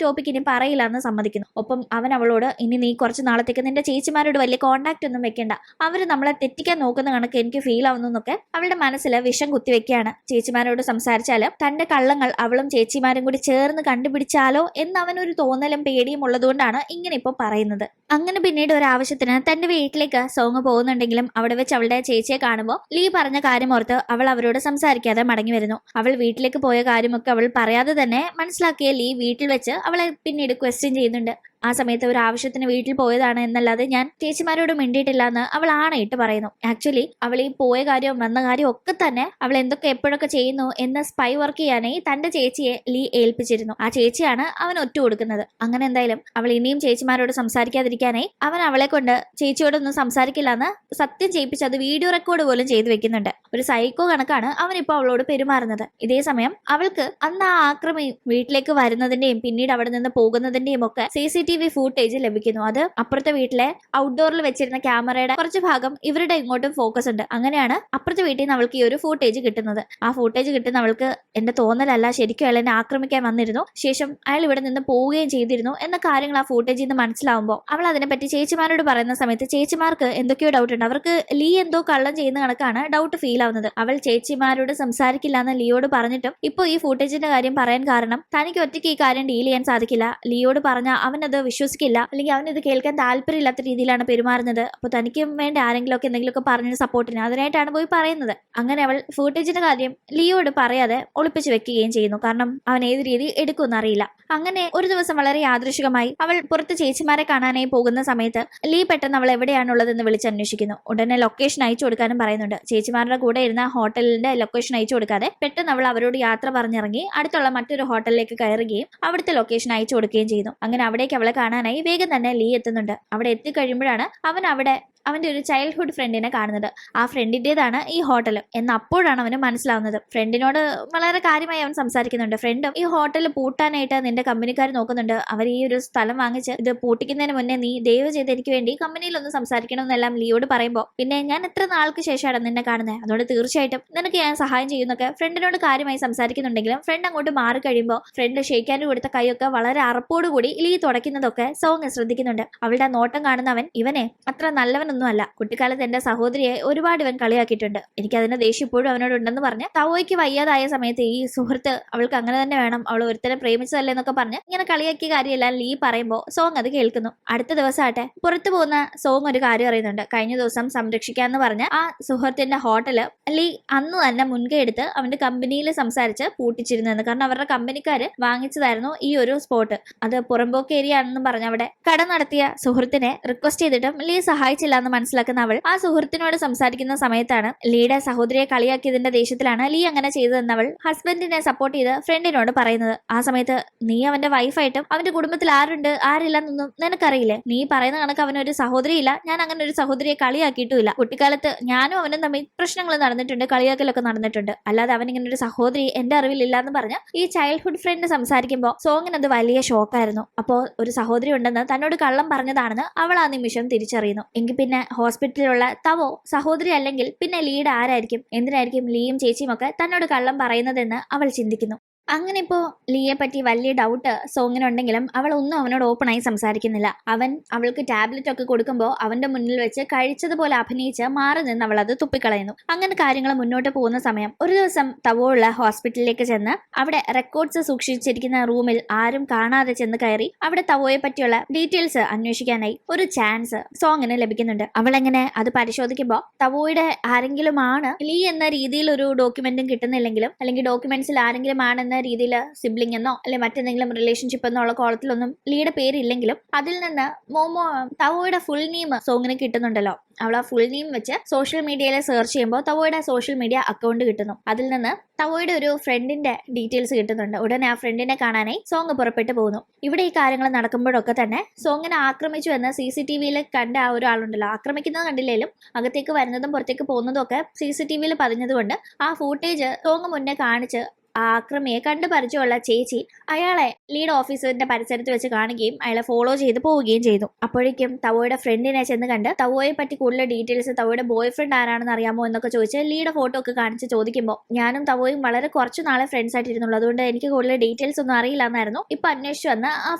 ടോപ്പിക് ഇനി പറയില്ല എന്ന് സമ്മതിക്കുന്നു. ഒപ്പം അവൻ അവളോട് ഇനി നീ കുറച്ച് നാളത്തേക്ക് നിന്റെ ചേച്ചിമാരോട് വലിയ കോണ്ടാക്ട് ഒന്നും വെക്കണ്ട, അവര് നമ്മളെ തെറ്റിക്കാൻ നോക്കുന്ന കണക്ക് എനിക്ക് ഫീൽ ആവുന്നു എന്നൊക്കെ അവളുടെ മനസ്സിൽ വിഷം കുത്തിവെക്കുകയാണ്. ചേച്ചിമാരോട് സംസാരിച്ചാലും തന്റെ കള്ളങ്ങൾ അവളും ചേച്ചിമാരും കൂടി ചേർന്ന് കണ്ടുപിടിച്ചാലോ എന്ന് അവനൊരു തോന്നലും പേടിയും ഉള്ളതുകൊണ്ടാണ് ഇങ്ങനെ ഇപ്പൊ പറയുന്നത്. അങ്ങനെ പിന്നീട് ഒരു ആവശ്യത്തിന് തന്റെ വീട്ടിലേക്ക് സോങ് പോകുന്നുണ്ടെങ്കിലും അവിടെ വെച്ച് അവളുടെ ചേച്ചിയെ കാണുമ്പോൾ ലീ പറഞ്ഞ കാര്യം ഓർത്ത് അവൾ അവരോട് സംസാരിക്കാതെ മടങ്ങി വരുന്നു. അവൾ വീട്ടിലേക്ക് പോയ കാര്യമൊക്കെ അവൾ പറയാതെ തന്നെ മനസ്സിലാക്കിയ ലീ വീട്ടിൽ വെച്ച് അവളെ പിന്നീട് ക്വസ്റ്റ്യൻ ചെയ്യുന്നുണ്ട്. ആ സമയത്ത് ഒരു ആവശ്യത്തിന് വീട്ടിൽ പോയതാണ് എന്നല്ലാതെ ഞാൻ ചേച്ചിമാരോട് മിണ്ടിയിട്ടില്ല എന്ന് അവൾ ആണയിട്ട് പറയുന്നു. ആക്ച്വലി അവൾ ഈ പോയ കാര്യവും വന്ന കാര്യവും ഒക്കെ തന്നെ അവൾ എന്തൊക്കെ എപ്പോഴൊക്കെ ചെയ്യുന്നു എന്ന് സ്പൈ വർക്ക് ചെയ്യാനായി തന്റെ ചേച്ചിയെ ലീ ഏൽപ്പിച്ചിരുന്നു. ആ ചേച്ചിയാണ് അവൻ ഒറ്റ കൊടുക്കുന്നത്. അങ്ങനെ എന്തായാലും അവൾ ഇനിയും ചേച്ചിമാരോട് സംസാരിക്കാതിരിക്കാനായി അവൻ അവളെ കൊണ്ട് ചേച്ചിയോടൊന്നും സംസാരിക്കില്ല എന്ന് സത്യം ചെയ്യിപ്പിച്ച് അത് വീഡിയോ റെക്കോർഡ് പോലും ചെയ്തു വെക്കുന്നുണ്ട്. ഒരു സൈക്കോ കണക്കാണ് അവൻ ഇപ്പോൾ അവളോട് പെരുമാറുന്നത്. ഇതേ സമയം അവൾക്ക് അന്ന് ആ ആക്രമി വീട്ടിലേക്ക് വരുന്നതിന്റെയും പിന്നീട് അവിടെ നിന്ന് പോകുന്നതിന്റെയും ഒക്കെ CCTV ഫൂട്ടേജ് ലഭിക്കുന്നു. അത് അപ്പുറത്തെ വീട്ടിലെ ഔട്ട്ഡോറിൽ വെച്ചിരുന്ന ക്യാമറയുടെ കുറച്ച് ഭാഗം ഇവരുടെ ഇങ്ങോട്ടും ഫോക്കസ് ഉണ്ട്. അങ്ങനെയാണ് അപ്പുറത്തെ വീട്ടിൽ നിന്ന് അവൾക്ക് ഈ ഒരു ഫൂട്ടേജ് കിട്ടുന്നത്. ആ ഫൂട്ടേജ് കിട്ടുന്ന അവൾക്ക് എന്റെ തോന്നലല്ല, ശരിക്കും അയാൾ എന്നെ ആക്രമിക്കാൻ വന്നിരുന്നു, ശേഷം അയാൾ ഇവിടെ നിന്ന് പോവുകയും ചെയ്തിരുന്നു എന്ന കാര്യങ്ങൾ ആ ഫൂട്ടേജിൽ നിന്ന് മനസ്സിലാവുമ്പോൾ അവൾ അതിനെപ്പറ്റി ചേച്ചിമാരോട് പറയുന്ന സമയത്ത് ചേച്ചിമാർക്ക് എന്തൊക്കെയോ ഡൗട്ട് ഉണ്ട്. അവർക്ക് ലീ എന്തോ കള്ളം ചെയ്യുന്ന കണക്കാണ് ഡൗട്ട് ഫീൽ ആവുന്നത്. അവൾ ചേച്ചിമാരോട് സംസാരിക്കില്ല എന്ന് ലിയോട് പറഞ്ഞിട്ടും ഇപ്പോൾ ഈ ഫൂട്ടേജിന്റെ കാര്യം പറയാൻ കാരണം തനിക്ക് ഒറ്റയ്ക്ക് ഈ കാര്യം ഡീൽ ചെയ്യാൻ സാധിക്കില്ല, ലിയോട് പറഞ്ഞ അവനത് വിശ്വസിക്കില്ല, അല്ലെങ്കിൽ അവൻ ഇത് കേൾക്കാൻ താല്പര്യമില്ലാത്ത രീതിയിലാണ് പെരുമാറുന്നത്. അപ്പോൾ തനിക്കും വേണ്ട ആരെങ്കിലും ഒക്കെ എന്തെങ്കിലുമൊക്കെ പറഞ്ഞ സപ്പോർട്ടിന് അതിനായിട്ടാണ് പോയി പറയുന്നത്. അങ്ങനെ അവൾ ഫൂട്ടേജിന്റെ കാര്യം ലിയോട് പറയാതെ ഒളിപ്പിച്ചു വെക്കുകയും ചെയ്യുന്നു. കാരണം അവൻ ഏത് രീതി എടുക്കുമെന്ന് അറിയില്ല. അങ്ങനെ ഒരു ദിവസം വളരെ യാദൃശികമായി അവൾ പുറത്ത് ചേച്ചിമാരെ കാണാനായി പോകുന്ന സമയത്ത് ലീ പെട്ടെന്ന് അവൾ എവിടെയാണുള്ളതെന്ന് വിളിച്ചന്വേഷിക്കുന്നു. ഉടനെ ലൊക്കേഷൻ അയച്ചു കൊടുക്കാനും പറയുന്നുണ്ട്. ചേച്ചിമാരുടെ കൂടെ ഇരുന്ന ഹോട്ടലിന്റെ ലൊക്കേഷൻ അയച്ചു കൊടുക്കാതെ പെട്ടെന്ന് അവൾ അവരോട് യാത്ര പറഞ്ഞിറങ്ങി അടുത്തുള്ള മറ്റൊരു ഹോട്ടലിലേക്ക് കയറുകയും അവിടുത്തെ ലൊക്കേഷൻ അയച്ചു കൊടുക്കുകയും ചെയ്യുന്നു. അങ്ങനെ അവിടേക്ക് അവളെ കാണാനായി വേഗം തന്നെ ലീ എത്തുന്നുണ്ട്. അവിടെ എത്തിക്കഴിയുമ്പോഴാണ് അവൻ അവിടെ അവന്റെ ഒരു ചൈൽഡ്ഹുഡ് ഫ്രണ്ടിനെ കാണുന്നത്. ആ ഫ്രണ്ടിന്റേതാണ് ഈ ഹോട്ടൽ എന്ന് അപ്പോഴാണ് അവന് മനസ്സിലാവുന്നത്. ഫ്രണ്ടിനോട് വളരെ കാര്യമായി അവൻ സംസാരിക്കുന്നുണ്ട്. ഫ്രണ്ടും ഈ ഹോട്ടൽ പൂട്ടാനായിട്ട് നിന്റെ കമ്പനിക്കാർ നോക്കുന്നുണ്ട്, അവർ ഈ ഒരു സ്ഥലം വാങ്ങിച്ച് ഇത് പൂട്ടിക്കുന്നതിന് മുന്നേ നീ ദയവ് ചെയ്ത് എനിക്ക് വേണ്ടി കമ്പനിയിലൊന്ന് സംസാരിക്കണമെന്നെല്ലാം ലിയോട് പറയുമ്പോൾ, പിന്നെ ഞാൻ എത്ര നാൾക്ക് ശേഷമാണ് നിന്നെ കാണുന്നത്, അതുകൊണ്ട് തീർച്ചയായിട്ടും നിനക്ക് ഞാൻ സഹായം ചെയ്യുന്നൊക്കെ ഫ്രണ്ടിനോട് കാര്യമായി സംസാരിക്കുന്നുണ്ടെങ്കിലും ഫ്രണ്ട് അങ്ങോട്ട് മാറി കഴിയുമ്പോൾ ഫ്രണ്ട് ഷെയ്ക്കാനും കൊടുത്ത കൈയൊക്കെ വളരെ അറപ്പോടുകൂടി ലീ തുടയ്ക്കുന്നതൊക്കെ സോങ് ശ്രദ്ധിക്കുന്നുണ്ട്. അവളുടെ നോട്ടം കാണുന്നവൻ ഇവനെ അത്ര നല്ലവൻ ഒന്നുമല്ല. കുട്ടിക്കാലത്ത് എന്റെ സഹോദരിയെ ഒരുപാട് ഇവൻ കളിയാക്കിയിട്ടുണ്ട്. എനിക്ക് അതിന്റെ ദേഷ്യം ഇപ്പോഴും അവനോട് ഉണ്ടെന്ന് പറഞ്ഞ് തവോയ്ക്ക് വയ്യാതായ സമയത്ത് ഈ സുഹൃത്ത് അവൾക്ക് അങ്ങനെ തന്നെ വേണം, അവൾ ഒരുത്തനെ പ്രേമിച്ചതല്ലേ എന്നൊക്കെ പറഞ്ഞ് ഇങ്ങനെ കളിയാക്കിയ കാര്യമെല്ലാം ലീ പറയുമ്പോൾ സോങ് അത് കേൾക്കുന്നു. അടുത്ത ദിവസമാട്ടെ പുറത്തു പോകുന്ന സോങ് ഒരു കാര്യം അറിയുന്നുണ്ട്. കഴിഞ്ഞ ദിവസം സംരക്ഷിക്കാന്ന് പറഞ്ഞ ആ സുഹൃത്തിന്റെ ഹോട്ടല് ലീ അന്ന് തന്നെ മുൻകൈ എടുത്ത് അവന്റെ കമ്പനിയിൽ സംസാരിച്ച് പൂട്ടിച്ചിരുന്നെന്ന്. കാരണം അവരുടെ കമ്പനിക്കാര് വാങ്ങിച്ചതായിരുന്നു ഈ ഒരു സ്പോട്ട്. അത് പുറമ്പോക്ക് ഏരിയ ആണെന്ന് പറഞ്ഞ് അവിടെ കട നടത്തിയ സുഹൃത്തിനെ റിക്വസ്റ്റ് ചെയ്തിട്ടും ലീ സഹായിച്ചില്ല എന്ന് മനസ്സിലാക്കുന്ന അവൾ ആ സുഹൃത്തിനോട് സംസാരിക്കുന്ന സമയത്താണ് ലീയുടെ സഹോദരിയെ കളിയാക്കിയതിന്റെ ദേഷ്യത്തിലാണ് ലീ അങ്ങനെ ചെയ്തതെന്ന് അവൾ ഹസ്ബൻഡിനെ സപ്പോർട്ട് ചെയ്ത് ഫ്രണ്ടിനോട് പറയുന്നത്. ആ സമയത്ത് നീ അവന്റെ വൈഫായിട്ടും അവന്റെ കുടുംബത്തിൽ ആരുണ്ട് ആരില്ലെന്നൊന്നും നിനക്കറിയില്ലേ? നീ പറയുന്ന കണക്ക് അവനൊരു സഹോദരിയില്ല, ഞാൻ അങ്ങനെ ഒരു സഹോദരിയെ കളിയാക്കിയിട്ടുമില്ല. കുട്ടിക്കാലത്ത് ഞാനും അവനും തമ്മിൽ പ്രശ്നങ്ങൾ നടന്നിട്ടുണ്ട്, കളിയാക്കലൊക്കെ നടന്നിട്ടുണ്ട്, അല്ലാതെ അവൻ ഇങ്ങനെ ഒരു സഹോദരി എന്റെ അറിവിലില്ല എന്ന് പറഞ്ഞ് ഈ ചൈൽഡ്ഹുഡ് ഫ്രണ്ട് സംസാരിക്കുമ്പോൾ സോങ്ങിന് അത് വലിയ ഷോക്കായിരുന്നു. അപ്പോൾ ഒരു സഹോദരി ഉണ്ടെന്ന് തന്നോട് കള്ളം പറഞ്ഞതാണെന്ന് അവൾ ആ നിമിഷം തിരിച്ചറിയുന്നു. എങ്കിൽ പിന്നെ ഹോസ്പിറ്റലിലുള്ള തവോ സഹോദരി അല്ലെങ്കിൽ പിന്നെ ലീഡ് ആരായിരിക്കും? എന്തിനായിരിക്കും ലീയും ചേച്ചിയും ഒക്കെ തന്നോട് കള്ളം പറയുന്നതെന്ന് അവൾ ചിന്തിക്കുന്നു. അങ്ങനെ ഇപ്പോ ലീയെ പറ്റി വലിയ ഡൗട്ട് സോങ്ങിനുണ്ടെങ്കിലും അവൾ ഒന്നും അവനോട് ഓപ്പണായി സംസാരിക്കുന്നില്ല. അവൻ അവൾക്ക് ടാബ്ലറ്റ് ഒക്കെ കൊടുക്കുമ്പോൾ അവന്റെ മുന്നിൽ വെച്ച് കഴിച്ചതുപോലെ അഭിനയിച്ച് മാറി നിന്ന് അവൾ അത് തുപ്പിക്കളയുന്നു. അങ്ങനെ കാര്യങ്ങൾ മുന്നോട്ട് പോകുന്ന സമയം ഒരു ദിവസം തവോ ഉള്ള ഹോസ്പിറ്റലിലേക്ക് ചെന്ന് അവിടെ റെക്കോർഡ്സ് സൂക്ഷിച്ചിരിക്കുന്ന റൂമിൽ ആരും കാണാതെ ചെന്ന് കയറി അവിടെ തവോയെ പറ്റിയുള്ള ഡീറ്റെയിൽസ് അന്വേഷിക്കാനായി ഒരു ചാൻസ് സോങ്ങിന് ലഭിക്കുന്നുണ്ട്. അവൾ എങ്ങനെ അത് പരിശോധിക്കുമ്പോൾ തവോയുടെ ആരെങ്കിലും ആണ് ലീ എന്ന രീതിയിൽ ഒരു ഡോക്യുമെന്റും കിട്ടുന്നില്ലെങ്കിലും, അല്ലെങ്കിൽ ഡോക്യുമെന്റ്സിൽ ആരെങ്കിലും ആണെന്ന് രീതിയിൽ സിബ്ലിംഗ് എന്നോ അല്ലെ മറ്റെന്തെങ്കിലും റിലേഷൻഷിപ്പ് എന്നോ ഉള്ള കോളത്തിലൊന്നും ലീയുടെ പേരില്ലെങ്കിലും അതിൽ നിന്ന് മോമോ തവോയുടെ ഫുൾ നെയിം സോങ്ങിന് കിട്ടുന്നുണ്ടല്ലോ. അവൾ ആ ഫുൾ നെയിം വെച്ച് സോഷ്യൽ മീഡിയയിൽ സെർച്ച് ചെയ്യുമ്പോൾ തവോയുടെ സോഷ്യൽ മീഡിയ അക്കൗണ്ട് കിട്ടുന്നു. അതിൽ നിന്ന് തവോയുടെ ഒരു ഫ്രണ്ടിന്റെ ഡീറ്റെയിൽസ് കിട്ടുന്നുണ്ട്. ഉടനെ ആ ഫ്രണ്ടിനെ കാണാനായി സോങ് പുറപ്പെട്ടു പോകുന്നു. ഇവിടെ ഈ കാര്യങ്ങൾ നടക്കുമ്പോഴൊക്കെ തന്നെ സോങ്ങിനെ ആക്രമിച്ചു എന്ന് CCTV-യിൽ കണ്ട ആ ഒരാളുണ്ടല്ലോ, ആക്രമിക്കുന്നത് കണ്ടില്ലേലും അകത്തേക്ക് വരുന്നതും പുറത്തേക്ക് പോകുന്നതും ഒക്കെ CCTV-യിൽ പതിഞ്ഞതുകൊണ്ട് ആ ഫൂട്ടേജ് സോങ് മുന്നേ കാണിച്ച് ആ ആക്രമിയെ കണ്ടു പരിചയമുള്ള ചേച്ചി അയാളെ ലീഡ് ഓഫീസറിന്റെ പരിസരത്ത് വെച്ച് കാണുകയും അയാളെ ഫോളോ ചെയ്ത് പോവുകയും ചെയ്തു. അപ്പോഴേക്കും തവോയുടെ ഫ്രണ്ടിനെ ചെന്ന് കണ്ട് തവോയെ പറ്റി കൂടുതൽ ഡീറ്റെയിൽസ് തവോയുടെ ബോയ് ഫ്രണ്ട് ആരാണെന്ന് അറിയാമോ എന്നൊക്കെ ചോദിച്ച് ലീയുടെ ഫോട്ടോ ഒക്കെ കാണിച്ച് ചോദിക്കുമ്പോൾ ഞാനും തവോയും വളരെ കുറച്ചു നാളെ ഫ്രണ്ട്സ് ആയിട്ടിരുന്നുള്ളൂ, അതുകൊണ്ട് എനിക്ക് കൂടുതൽ ഡീറ്റെയിൽസ് ഒന്നും അറിയില്ല എന്നായിരുന്നു ഇപ്പൊ അന്വേഷിച്ചു വന്ന ആ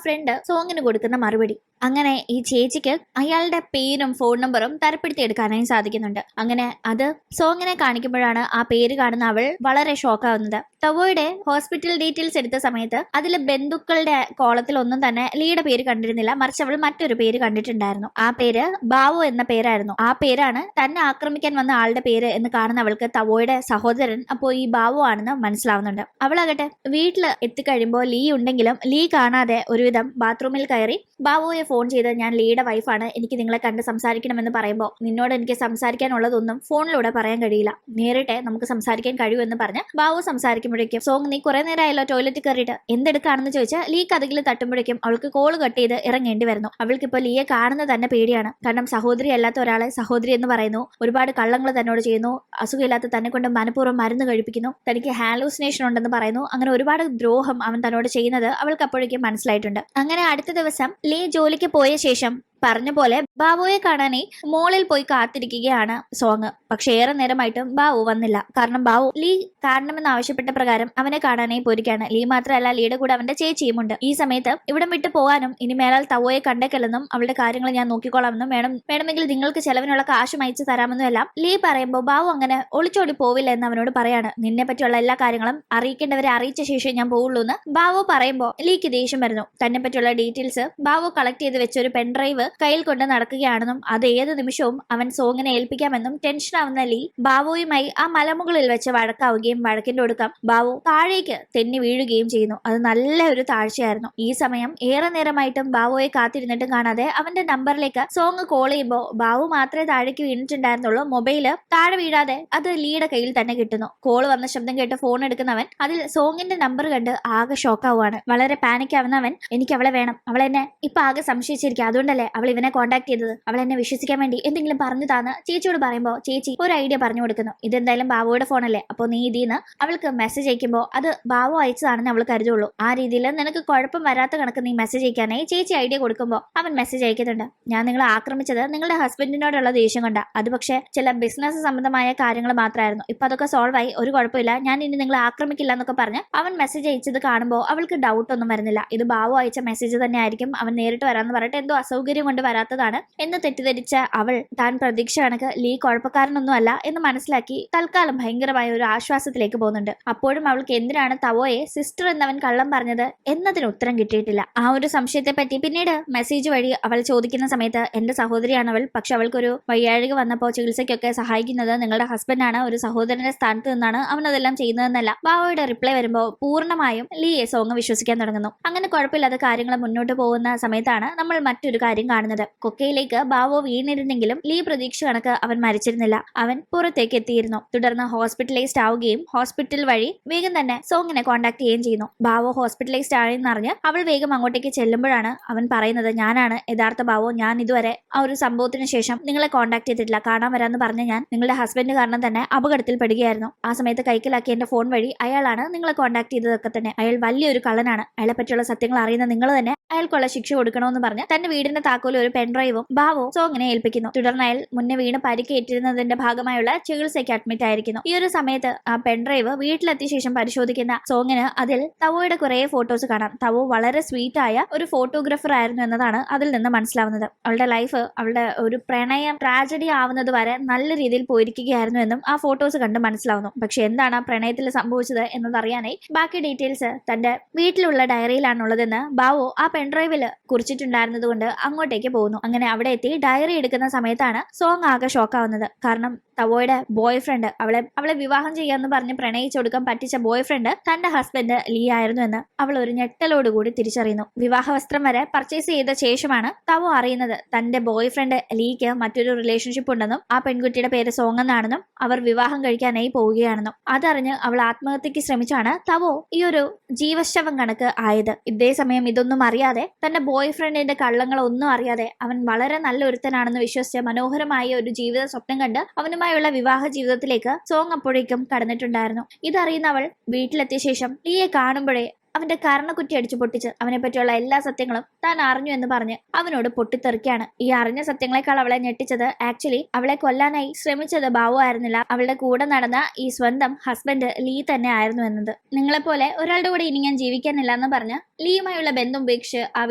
ഫ്രണ്ട് സോങ്ങിന് കൊടുക്കുന്ന മറുപടി. അങ്ങനെ ഈ ചേച്ചിക്ക് അയാളുടെ പേരും ഫോൺ നമ്പറും തരപ്പെടുത്തി എടുക്കാനായി സാധിക്കുന്നുണ്ട്. അങ്ങനെ അത് സോങ്ങിനെ കാണിക്കുമ്പോഴാണ് ആ പേര് കാണുന്ന അവൾ വളരെ ഷോക്കാവുന്നത്. തവോയുടെ ഹോസ്പിറ്റൽ ഡീറ്റെയിൽസ് എടുത്ത സമയത്ത് അതിലെ ബന്ധുക്കളുടെ കോളത്തിൽ ഒന്നും തന്നെ ലീയുടെ പേര് കണ്ടിരുന്നില്ല, മറിച്ച് അവൾ മറ്റൊരു പേര് കണ്ടിട്ടുണ്ടായിരുന്നു. ആ പേര് ബാവു എന്ന പേരായിരുന്നു. ആ പേരാണ് തന്നെ ആക്രമിക്കാൻ വന്ന ആളുടെ പേര് എന്ന് കാണുന്ന അവൾക്ക് തവോയുടെ സഹോദരൻ അപ്പോൾ ഈ ബാവു ആണെന്ന് മനസ്സിലാവുന്നുണ്ട്. അവളാകട്ടെ വീട്ടിൽ എത്തിക്കഴിയുമ്പോൾ ലീ ഉണ്ടെങ്കിലും ലീ കാണാതെ ഒരുവിധം ബാത്റൂമിൽ കയറി ബാവുയെ ഫോൺ ചെയ്ത് ഞാൻ ലീയുടെ വൈഫാണ്, എനിക്ക് നിങ്ങളെ കണ്ട് സംസാരിക്കണമെന്ന് പറയുമ്പോൾ നിന്നോട് എനിക്ക് സംസാരിക്കാനുള്ളതൊന്നും ഫോണിലൂടെ പറയാൻ കഴിയില്ല, നേരിട്ട് നമുക്ക് സംസാരിക്കാൻ കഴിയുമെന്ന് പറഞ്ഞ് ബാവു സംസാരിക്കുമ്പോഴേക്കും സോങ് നീ കുറെ നേരമായല്ലോ ടോയ്ലറ്റിൽ കയറിയിട്ട് എന്തെടുക്കാണെന്ന് ചോദിച്ചാൽ ലീ കഥകിൽ തട്ടുമ്പോഴേക്കും അവൾക്ക് കോൾ കട്ട് ചെയ്ത് ഇറങ്ങേണ്ടി വരുന്നു. അവൾക്കിപ്പോൾ ലീയെ കാണുന്നത് തന്നെ പേടിയാണ്. കാരണം സഹോദരി അല്ലാത്ത ഒരാളെ സഹോദരി എന്ന് പറയുന്നു, ഒരുപാട് കള്ളങ്ങൾ തന്നോട് ചെയ്യുന്നു, അസുഖമില്ലാത്ത തന്നെ കൊണ്ട് മനഃപൂർവ്വം മരുന്ന് കഴിപ്പിക്കുന്നു, തനിക്ക് ഹാലൂസിനേഷൻ ഉണ്ടെന്ന് പറയുന്നു. അങ്ങനെ ഒരുപാട് ദ്രോഹം അവൻ തന്നോട് ചെയ്യുന്നത് അവൾക്ക് അപ്പോഴേക്കും മനസ്സിലായിട്ടുണ്ട്. അങ്ങനെ അടുത്ത ദിവസം ലീ ജോലിക്ക് പോയ ശേഷം പറഞ്ഞ പോലെ ബാബുയെ കാണാനായി മോളിൽ പോയി കാത്തിരിക്കുകയാണ് സോങ്. പക്ഷെ ഏറെ നേരമായിട്ടും ബാബു വന്നില്ല. കാരണം ബാബു ലീ കാണണമെന്ന് ആവശ്യപ്പെട്ട പ്രകാരം അവനെ കാണാനായി പോയിരിക്കുകയാണ്. ലീ മാത്രമല്ല, ലീയുടെ കൂടെ അവന്റെ ചേച്ചിയും ഉണ്ട്. ഈ സമയത്ത് ഇവിടം വിട്ടു പോകാനും ഇനി മേലാൽ തവോയെ കണ്ടേക്കല്ലെന്നും അവളുടെ കാര്യങ്ങൾ ഞാൻ നോക്കിക്കോളാമെന്നും വേണമെങ്കിൽ നിങ്ങൾക്ക് ചെലവിനുള്ള കാശും അയച്ചു തരാമെന്നും എല്ലാം ലീ പറയുമ്പോൾ ബാബു അങ്ങനെ ഒളിച്ചോടി പോവില്ല എന്ന് അവനോട് പറയാണ്. നിന്നെ പറ്റിയുള്ള എല്ലാ കാര്യങ്ങളും അറിയിക്കേണ്ടവരെ അറിയിച്ച ശേഷം ഞാൻ പോവുള്ളൂ എന്ന് ബാബു പറയുമ്പോൾ ലീക്ക് ദേഷ്യം വരുന്നു. തന്നെ പറ്റിയുള്ള ഡീറ്റെയിൽസ് ബാബു കളക്ട് ചെയ്ത് വെച്ച ഒരു പെൻഡ്രൈവ് കയ്യിൽ കൊണ്ട് നടക്കുകയാണെന്നും അത് ഏത് നിമിഷവും അവൻ സോങ്ങിനെ ഏൽപ്പിക്കാമെന്നും ടെൻഷൻ ആവുന്ന ലീ ബാബുവുമായി ആ മലമുകളിൽ വെച്ച് വഴക്കാവുകയും വഴക്കിന്റെ ഒടുക്കം ബാബു താഴേക്ക് തെന്നി വീഴുകയും ചെയ്യുന്നു. അത് നല്ല ഒരു താഴ്ചയായിരുന്നു. ഈ സമയം ഏറെ നേരമായിട്ടും ബാബുയെ കാത്തിരുന്നിട്ടും കാണാതെ അവന്റെ നമ്പറിലേക്ക് സോങ് കോൾ ചെയ്യുമ്പോൾ ബാബു മാത്രമേ താഴേക്ക് വീണിട്ടുണ്ടായിരുന്നുള്ളൂ. മൊബൈല് താഴെ വീഴാതെ അത് ലീയുടെ കയ്യിൽ തന്നെ കിട്ടുന്നു. കോൾ വന്ന ശബ്ദം കേട്ട് ഫോൺ എടുക്കുന്നവൻ അതിൽ സോങ്ങിന്റെ നമ്പർ കണ്ട് ആകെ ഷോക്കാവുകയാണ്. വളരെ പാനിക് ആവുന്നവൻ എനിക്ക് അവളെ വേണം, അവളെന്നെ ഇപ്പൊ ആകെ സംശയിച്ചിരിക്കുക, അതുകൊണ്ടല്ലേ അവൾ ഇവനെ കോൺടാക്ട് ചെയ്തത്, അവൾ എന്നെ വിശ്വസിക്കാൻ വേണ്ടി എന്തെങ്കിലും പറഞ്ഞു താന്ന് ചേച്ചിയോട് പറയുമ്പോൾ ചേച്ചി ഒരു ഐഡിയ പറഞ്ഞു കൊടുക്കുന്നു. ഇതെന്തായാലും ബാബുയുടെ ഫോണല്ലേ, അപ്പോൾ നീ ഇതിന്ന് അവൾക്ക് മെസ്സേജ് അയക്കുമ്പോൾ അത് ബാബു അയച്ചതാണെന്ന് അവൾ കരുതുള്ളൂ. ആ രീതിയിൽ നിനക്ക് കുഴപ്പം വരാത്ത കണക്ക് നീ മെസ്സേജ് അയക്കാനായി ചേച്ചി ഐഡിയ കൊടുക്കുമ്പോൾ അവൻ മെസ്സേജ് അയക്കുന്നുണ്ട്. ഞാൻ നിങ്ങളെ ആക്രമിച്ചത് നിങ്ങളുടെ ഹസ്ബൻഡിനോടുള്ള ദേഷ്യം കൊണ്ടാ, അത് പക്ഷേ ചില ബിസിനസ് സംബന്ധമായ കാര്യങ്ങൾ മാത്രമായിരുന്നു. ഇപ്പൊ അതൊക്കെ സോൾവ് ആയി, ഒരു കുഴപ്പമില്ല, ഞാൻ ഇനി നിങ്ങളെ ആക്രമിക്കില്ല എന്നൊക്കെ പറഞ്ഞ് അവൻ മെസ്സേജ് അയച്ചത് കാണുമ്പോൾ അവൾക്ക് ഡൗട്ട് ഒന്നും വരുന്നില്ല. ഇത് ബാബു അയച്ച മെസ്സേജ് തന്നെ ആയിരിക്കും, അവൻ നേരിട്ട് വരാന്ന് പറഞ്ഞിട്ട് എന്തോ അസൗകര്യം കൊണ്ട് വരാത്തതാണ് എന്ന് തെറ്റിദ്ധരിച്ച അവൾ താൻ പ്രതീക്ഷ കണക്ക് ലീ കുഴപ്പക്കാരനൊന്നും അല്ല എന്ന് മനസ്സിലാക്കി തൽക്കാലം ഭയങ്കരമായ ഒരു ആശ്വാസത്തിലേക്ക് പോകുന്നുണ്ട്. അപ്പോഴും അവൾക്ക് എന്തിനാണ് തവോയെ സിസ്റ്റർ എന്നവൻ കള്ളം പറഞ്ഞത് എന്നതിന് ഉത്തരം കിട്ടിയിട്ടില്ല. ആ ഒരു സംശയത്തെ പറ്റി പിന്നീട് മെസ്സേജ് വഴി അവൾ ചോദിക്കുന്ന സമയത്ത് എന്റെ സഹോദരിയാണ് അവൾ, പക്ഷെ അവൾക്കൊരു വയ്യാഴിക വന്നപ്പോൾ ചികിത്സയ്ക്കൊക്കെ സഹായിക്കുന്നത് നിങ്ങളുടെ ഹസ്ബൻഡാണ്, ഒരു സഹോദരന്റെ സ്ഥാനത്ത് നിന്നാണ് അവൻ അതെല്ലാം ചെയ്യുന്നതെന്നല്ല ബാബുയുടെ റിപ്ലൈ വരുമ്പോൾ പൂർണ്ണമായും ലീയെ സോങ് വിശ്വസിക്കാൻ തുടങ്ങുന്നു. അങ്ങനെ കുഴപ്പമില്ലാത്ത കാര്യങ്ങൾ മുന്നോട്ട് പോകുന്ന സമയത്താണ് നമ്മൾ മറ്റൊരു കാര്യം കാണുന്നത്. കൊക്കയിലേക്ക് ബാബു വീണിരുന്നെങ്കിലും ലീ പ്രതീക്ഷ കണക്ക് അവൻ മരിച്ചിരുന്നില്ല. അവൻ പുറത്തേക്ക് എത്തിയിരുന്നു. തുടർന്ന് ഹോസ്പിറ്റലൈസ്ഡ് ആവുകയും ഹോസ്പിറ്റൽ വഴി വേഗം തന്നെ സോങ്ങിനെ കോൺടാക്ട് ചെയ്യുകയും ചെയ്യുന്നു. ബാബു ഹോസ്പിറ്റലൈസ്ഡ് ആണെന്ന് അറിഞ്ഞ് അവൾ വേഗം അങ്ങോട്ടേക്ക് ചെല്ലുമ്പോഴാണ് അവൻ പറയുന്നത് ഞാനാണ് യഥാർത്ഥ ബാബു, ഞാൻ ഇതുവരെ ആ ഒരു സംഭവത്തിന് ശേഷം നിങ്ങളെ കോൺടാക്ട് ചെയ്തിട്ടില്ല, കാണാൻ വരാന്ന് പറഞ്ഞ ഞാൻ നിങ്ങളുടെ ഹസ്ബൻഡ് കാരണം തന്നെ അപകടത്തിൽ പെടുകയായിരുന്നു. ആ സമയത്ത് കൈക്കലാക്കിയ എന്റെ ഫോൺ വഴി അയാളാണ് നിങ്ങളെ കോൺടാക്ട് ചെയ്തതൊക്കെ തന്നെ. അയാൾ വലിയൊരു കള്ളനാണ്, അയാളെ പറ്റിയുള്ള സത്യങ്ങൾ അറിയുന്ന നിങ്ങൾ തന്നെ അയാൾക്കുള്ള ശിക്ഷ കൊടുക്കണമെന്ന് പറഞ്ഞ് തന്റെ വീടിന്റെ താക്കോലും ഒരു പെൻഡ്രൈവും ബാബു സോങ്ങിനെ ഏൽപ്പിക്കുന്നു. തുടർന്ന് അയാൾ മുന്നേ വീണ് പരിക്കേറ്റിരുന്നതിന്റെ ഭാഗമായുള്ള ചികിത്സയ്ക്ക് അഡ്മിറ്റ് ആയിരിക്കുന്നു. ഈ ഒരു സമയത്ത് ആ പെൻഡ്രൈവ് വീട്ടിലെത്തിയ ശേഷം പരിശോധിക്കുന്ന സോങ്ങിന് അതിൽ തവോയുടെ കുറെ ഫോട്ടോസ് കാണാം. തവോ വളരെ സ്വീറ്റ് ആയ ഒരു ഫോട്ടോഗ്രാഫർ ആയിരുന്നു എന്നതാണ് അതിൽ നിന്ന് മനസ്സിലാവുന്നത്. അവളുടെ ലൈഫ് അവളുടെ ഒരു പ്രണയം ട്രാജഡി ആവുന്നത് വരെ നല്ല രീതിയിൽ പോയിരിക്കുകയായിരുന്നു എന്നും ആ ഫോട്ടോസ് കണ്ട് മനസ്സിലാവുന്നു. പക്ഷെ എന്താണ് ആ പ്രണയത്തിൽ സംഭവിച്ചത് എന്നതറിയാനായി ബാക്കി ഡീറ്റെയിൽസ് തന്റെ വീട്ടിലുള്ള ഡയറിയിലാണുള്ളതെന്ന് ബാവോ ആ പെൻഡ്രൈവിൽ കുറിച്ചിട്ടുണ്ടായിരുന്നത് കൊണ്ട് അങ്ങോട്ടേക്ക് പോകുന്നു. അങ്ങനെ അവിടെ എത്തി ഡയറി എടുക്കുന്ന സമയത്താണ് സോങ് ആകെ ഷോക്കാവുന്നത്. കാരണം തവോയുടെ ബോയ് ഫ്രണ്ട് അവളെ വിവാഹം ചെയ്യാന്ന് പറഞ്ഞ് പ്രണയിച്ചു കൊടുക്കാൻ പറ്റിച്ച ബോയ് ഫ്രണ്ട് തന്റെ ഹസ്ബൻഡ് ലീ ആയിരുന്നു എന്ന് അവൾ ഒരു ഞെട്ടലോടുകൂടി തിരിച്ചറിയുന്നു. വിവാഹ വസ്ത്രം വരെ പർച്ചേസ് ചെയ്ത ശേഷമാണ് തവോ അറിയുന്നത് തന്റെ ബോയ് ഫ്രണ്ട് ലീക്ക് മറ്റൊരു റിലേഷൻഷിപ്പ് ഉണ്ടെന്നും ആ പെൺകുട്ടിയുടെ പേര് സോങ് എന്നാണെന്നും അവർ വിവാഹം കഴിക്കാനായി പോവുകയാണെന്നും അതറിഞ്ഞ് അവൾ ആത്മഹത്യക്ക് ശ്രമിച്ചാണ് തവോ ഈ ഒരു ജീവശവം കണക്ക് ആയത്. ഇതേ സമയം ഇതൊന്നും അറിയാതെ തന്റെ ബോയ് ഫ്രണ്ടിന്റെ കള്ളങ്ങളൊന്നും അറിയാതെ അവൻ വളരെ നല്ല ഒരുത്തനാണെന്ന് വിശ്വസിച്ച് മനോഹരമായ ഒരു ജീവിത സ്വപ്നം കണ്ട് അവനുമായുള്ള വിവാഹ ജീവിതത്തിലേക്ക് സോങ് അപ്പോഴേക്കും കടന്നിട്ടുണ്ടായിരുന്നു. ഇതറിയുന്ന അവൾ വീട്ടിലെത്തിയ ശേഷം ലീയെ കാണുമ്പോഴേ അവന്റെ കരണക്കുറ്റി അടിച്ചു പൊട്ടിച്ച് അവനെ പറ്റിയുള്ള എല്ലാ സത്യങ്ങളും താൻ അറിഞ്ഞു എന്ന് പറഞ്ഞ് അവനോട് പൊട്ടിത്തെറിക്കുകയാണ്. ഈ അറിഞ്ഞ സത്യങ്ങളെക്കാൾ അവളെ ഞെട്ടിച്ചത് ആക്ച്വലി അവളെ കൊല്ലാനായി ശ്രമിച്ചത് ബാവു ആയിരുന്നില്ല, അവളുടെ കൂടെ നടന്ന ഈ സ്വന്തം ഹസ്ബൻഡ് ലീ തന്നെ ആയിരുന്നു എന്നത്. നിങ്ങളെപ്പോലെ ഒരാളുടെ കൂടെ ഇനി ഞാൻ ജീവിക്കാനില്ല എന്ന് പറഞ്ഞ് ലീയുമായുള്ള ബന്ധം ഉപേക്ഷിച്ച് ആ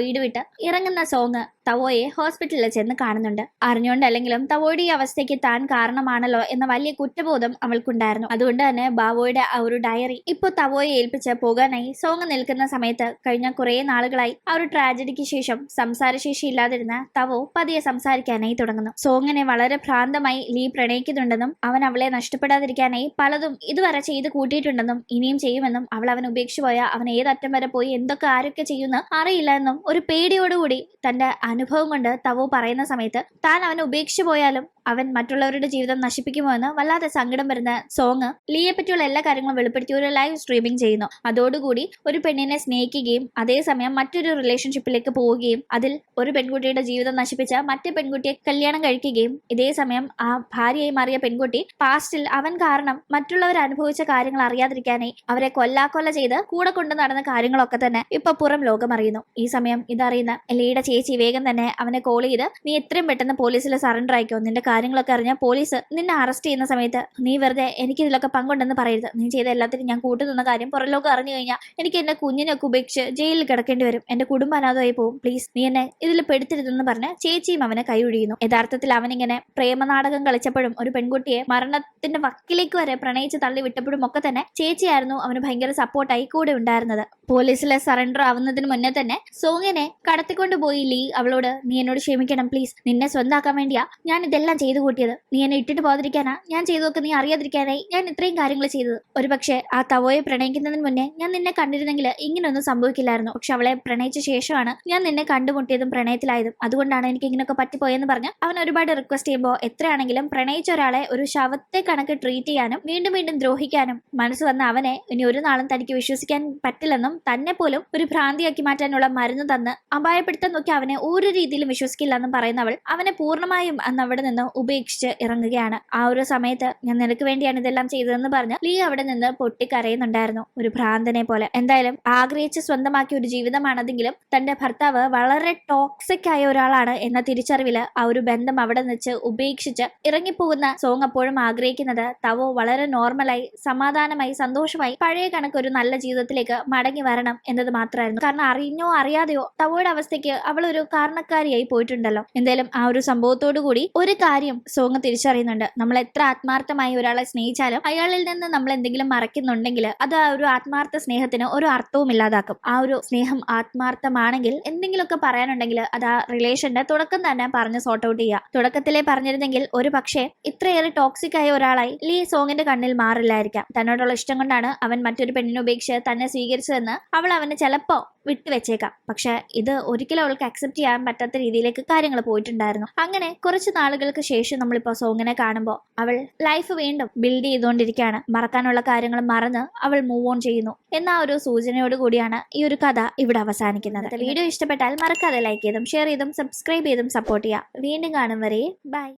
വീട് വിട്ട് ഇറങ്ങുന്ന സോങ് തവോയെ ഹോസ്പിറ്റലിൽ ചെന്ന് കാണുന്നുണ്ട്. അറിഞ്ഞുകൊണ്ടല്ലെങ്കിലും തവോയുടെ ഈ അവസ്ഥയ്ക്ക് താൻ കാരണമാണല്ലോ എന്ന വലിയ കുറ്റബോധം അവൾക്കുണ്ടായിരുന്നു. അതുകൊണ്ട് തന്നെ ബാവോയുടെ ആ ഒരു ഡയറി ഇപ്പൊ തവോയെ ഏൽപ്പിച്ച് പോകാനായി സോങ് നിൽക്കുന്ന സമയത്ത് കഴിഞ്ഞ കുറെ നാളുകളായി ആ ഒരു ട്രാജഡിക്ക് ശേഷം സംസാരശേഷി ഇല്ലാതിരുന്ന തവോ പതിയെ സംസാരിക്കാനായി തുടങ്ങുന്നു. സോങ്ങിനെ വളരെ ഭ്രാന്തമായി ലീ പ്രണയിക്കുന്നുണ്ടെന്നും അവൻ അവളെ നഷ്ടപ്പെടാതിരിക്കാനായി പലതും ഇതുവരെ ചെയ്ത് കൂട്ടിയിട്ടുണ്ടെന്നും ഇനിയും ചെയ്യുമെന്നും അവൻ ഉപേക്ഷിച്ചു പോയ അവൻ ഏതറ്റം വരെ പോയി എന്തൊക്കെ ആരൊക്കെ ചെയ്യുന്ന അറിയില്ല എന്നും ഒരു പേടിയോടുകൂടി തന്റെ അനുഭവം കൊണ്ട് തവോ പറയുന്ന സമയത്ത് താൻ അവനെ ഉപേക്ഷിച്ചു പോയാലും അവൻ മറ്റുള്ളവരുടെ ജീവിതം നശിപ്പിക്കുമോ എന്ന് വല്ലാതെ സങ്കടം വരുന്ന സോങ് ലീയെ പറ്റിയുള്ള എല്ലാ കാര്യങ്ങളും വെളിപ്പെടുത്തി ഒരു ലൈവ് സ്ട്രീമിംഗ് ചെയ്യുന്നു. അതോടുകൂടി ഒരു പെണ്ണിനെ സ്നേഹിക്കുകയും അതേസമയം മറ്റൊരു റിലേഷൻഷിപ്പിലേക്ക് പോവുകയും അതിൽ ഒരു പെൺകുട്ടിയുടെ ജീവിതം നശിപ്പിച്ച മറ്റേ പെൺകുട്ടിയെ കല്യാണം കഴിക്കുകയും ഇതേ സമയം ആ ഭാര്യയായി മാറിയ പെൺകുട്ടി പാസ്റ്റിൽ അവൻ കാരണം മറ്റുള്ളവർ അനുഭവിച്ച കാര്യങ്ങൾ അറിയാതിരിക്കാനായി അവരെ കൊല്ലാക്കൊല്ല ചെയ്ത് കൂടെ കൊണ്ടു നടന്ന കാര്യങ്ങളൊക്കെ തന്നെ ഇപ്പൊ പുറം ലോകം അറിയുന്നു. ഈ സമയം ഇതറിയുന്ന ലീയുടെ ചേച്ചി വേഗം തന്നെ അവനെ കോൾ ചെയ്ത് നീ എത്രയും പെട്ടെന്ന് പോലീസിൽ സറണ്ടർ ആയിക്കോ, നിന്റെ കാര്യങ്ങളൊക്കെ അറിഞ്ഞ പോലീസ് നിന്നെ അറസ്റ്റ് ചെയ്യുന്ന സമയത്ത് നീ വെറുതെ എനിക്ക് ഇതിലൊക്കെ പങ്കുണ്ടെന്ന് പറയരുത്, നീ ചെയ്ത എല്ലാത്തിനും ഞാൻ കൂട്ടുനിന്ന കാര്യം പുറം ലോകം അറിഞ്ഞു കഴിഞ്ഞാൽ എനിക്ക് എന്റെ കുഞ്ഞിനൊക്കെ ഉപേക്ഷിച്ച് ജയിലിൽ കിടക്കേണ്ടി വരും, എന്റെ കുടുംബം അനാഥമായി പോകും, പ്ലീസ് നീ എന്നെ ഇതിൽ പെടുത്തരുതെന്ന് പറഞ്ഞ് ചേച്ചിയും അവനെ കൈയൊഴിയുന്നു. യഥാർത്ഥത്തിൽ അവനിങ്ങനെ പ്രേമനാടകം കളിച്ചപ്പോഴും ഒരു പെൺകുട്ടിയെ മരണത്തിന്റെ വക്കിലേക്ക് വരെ പ്രണയിച്ച് തള്ളി വിട്ടപ്പോഴും ഒക്കെ തന്നെ ചേച്ചിയായിരുന്നു അവന് ഭയങ്കര സപ്പോർട്ടായി കൂടെ ഉണ്ടായിരുന്നത്. പോലീസിലെ സറണ്ടർ ആവുന്നതിന് മുന്നേ തന്നെ സോങ്ങിനെ കടത്തിക്കൊണ്ട് പോയി ലീ അവളോട് നീ എന്നോട് ക്ഷമിക്കണം പ്ലീസ്, നിന്നെ സ്വന്തമാക്കാൻ വേണ്ടിയാ ഞാൻ ഇതെല്ലാം ചെയ്തു കൂട്ടിയത്, നീ എന്നെ ഇട്ടിട്ട് പോകാതിരിക്കാനാ ഞാൻ ചെയ്തൊക്കെ നീ അറിയാതിരിക്കാനായി ഞാൻ ഇത്രയും കാര്യങ്ങൾ ചെയ്തത്. ഒരു പക്ഷേ ആ തവോയെ പ്രണയിക്കുന്നതിന് മുന്നേ ഞാൻ നിന്നെ കണ്ടിരുന്നെങ്കിൽ ഇങ്ങനൊന്നും സംഭവിക്കില്ലായിരുന്നു, പക്ഷെ അവളെ പ്രണയിച്ച ശേഷമാണ് ഞാൻ നിന്നെ കണ്ടുമുട്ടിയതും പ്രണയത്തിലായതും, അതുകൊണ്ടാണ് എനിക്ക് ഇങ്ങനെയൊക്കെ പറ്റിപ്പോയെന്ന് പറഞ്ഞ് അവൻ ഒരുപാട് റിക്വസ്റ്റ് ചെയ്യുമ്പോൾ എത്രയാണെങ്കിലും പ്രണയിച്ച ഒരാളെ ഒരു ശവത്തെ കണക്ക് ട്രീറ്റ് ചെയ്യാനും വീണ്ടും വീണ്ടും ദ്രോഹിക്കാനും മനസ്സ് വന്ന അവനെ ഇനി ഒരു നാളും തനിക്ക് വിശ്വസിക്കാൻ പറ്റില്ലെന്നും തന്നെ പോലും ഒരു ഭ്രാന്തിയാക്കി മാറ്റാനുള്ള മരുന്ന് തന്ന് അപായപ്പെടുത്താൻ നോക്കി അവനെ ഒരു രീതിയിലും വിശ്വസിക്കില്ലെന്നും പറയുന്നവൾ അവനെ പൂർണ്ണമായും അന്ന് അവിടെ നിന്ന് ഉപേക്ഷിച്ച് ഇറങ്ങുകയാണ്. ആ ഒരു സമയത്ത് ഞാൻ നിനക്ക് വേണ്ടിയാണ് ഇതെല്ലാം ചെയ്തതെന്ന് പറഞ്ഞ് ലീ അവിടെ നിന്ന് പൊട്ടിക്കരയുന്നുണ്ടായിരുന്നു ഒരു ഭ്രാന്തനെ പോലെ. എന്തായാലും ആഗ്രഹിച്ച് സ്വന്തമാക്കിയ ഒരു ജീവിതമാണതെങ്കിലും തന്റെ ഭർത്താവ് വളരെ ടോക്സിക് ആയ ഒരാളാണ് എന്ന തിരിച്ചറിവില് ആ ഒരു ബന്ധം അവിടെ വെച്ച് ഉപേക്ഷിച്ച് ഇറങ്ങിപ്പോകുന്ന സോങ് അപ്പോഴും ആഗ്രഹിക്കുന്നത് തവോ വളരെ നോർമലായി സമാധാനമായി സന്തോഷമായി പഴയ കണക്ക് ഒരു നല്ല ജീവിതത്തിലേക്ക് മടങ്ങി വരണം എന്നത് മാത്രമായിരുന്നു. കാരണം അറിഞ്ഞോ അറിയാതെയോ തവോയുടെ അവസ്ഥയ്ക്ക് അവൾ ഒരു കാരണക്കാരിയായി പോയിട്ടുണ്ടല്ലോ. എന്തായാലും ആ ഒരു സംഭവത്തോടു കൂടി ഒരു കാര്യം സോങ് തിരിച്ചറിയുന്നുണ്ട്, നമ്മൾ എത്ര ആത്മാർത്ഥമായി ഒരാളെ സ്നേഹിച്ചാലും അയാളിൽ നിന്ന് നമ്മൾ എന്തെങ്കിലും മറക്കുന്നുണ്ടെങ്കിൽ അത് ആ ഒരു ആത്മാർത്ഥ സ്നേഹത്തിന് ഒരു അർത്ഥവും ഇല്ലാതാക്കും. ആ ഒരു സ്നേഹം ആത്മാർത്ഥമാണെങ്കിൽ എന്തെങ്കിലുമൊക്കെ പറയാനുണ്ടെങ്കിൽ അത് ആ റിലേഷന്റെ തുടക്കം തന്നെ പറഞ്ഞ് സോർട്ട് ഔട്ട് ചെയ്യുക. തുടക്കത്തിലെ പറഞ്ഞിരുന്നെങ്കിൽ ഒരു പക്ഷേ ഇത്രയേറെ ടോക്സിക് ആയ ഒരാളായി ലീ സോങ്ങിന്റെ കണ്ണിൽ മാറില്ലായിരിക്കാം. തന്നോടുള്ള ഇഷ്ടം കൊണ്ടാണ് അവൻ മറ്റൊരു പെണ്ണിനെ ഉപേക്ഷിച്ച് തന്നെ സ്വീകരിച്ചതെന്ന് അവൾ അവന് ചിലപ്പോ വിട്ടുവെച്ചേക്കാം. പക്ഷെ ഇത് ഒരിക്കലും അവൾക്ക് അക്സെപ്റ്റ് ചെയ്യാൻ പറ്റാത്ത രീതിയിലേക്ക് കാര്യങ്ങൾ പോയിട്ടുണ്ടായിരുന്നു. അങ്ങനെ കുറച്ച് നാളുകൾക്ക് ശേഷം നമ്മളിപ്പോ സോങ്ങിനെ കാണുമ്പോൾ അവൾ ലൈഫ് വീണ്ടും ബിൽഡ് ചെയ്തുകൊണ്ടിരിക്കുകയാണ്. മറക്കാനുള്ള കാര്യങ്ങൾ മറന്ന് അവൾ മൂവ് ഓൺ ചെയ്യുന്നു എന്ന ഒരു സൂചനയോട് കൂടിയാണ് ഈ ഒരു കഥ ഇവിടെ അവസാനിക്കുന്നത്. വീഡിയോ ഇഷ്ടപ്പെട്ടാൽ മറക്കാതെ ലൈക്ക് ചെയ്തും ഷെയർ ചെയ്തും സബ്സ്ക്രൈബ് ചെയ്തും സപ്പോർട്ട് ചെയ്യുക. വീണ്ടും കാണും വരെ ബൈ.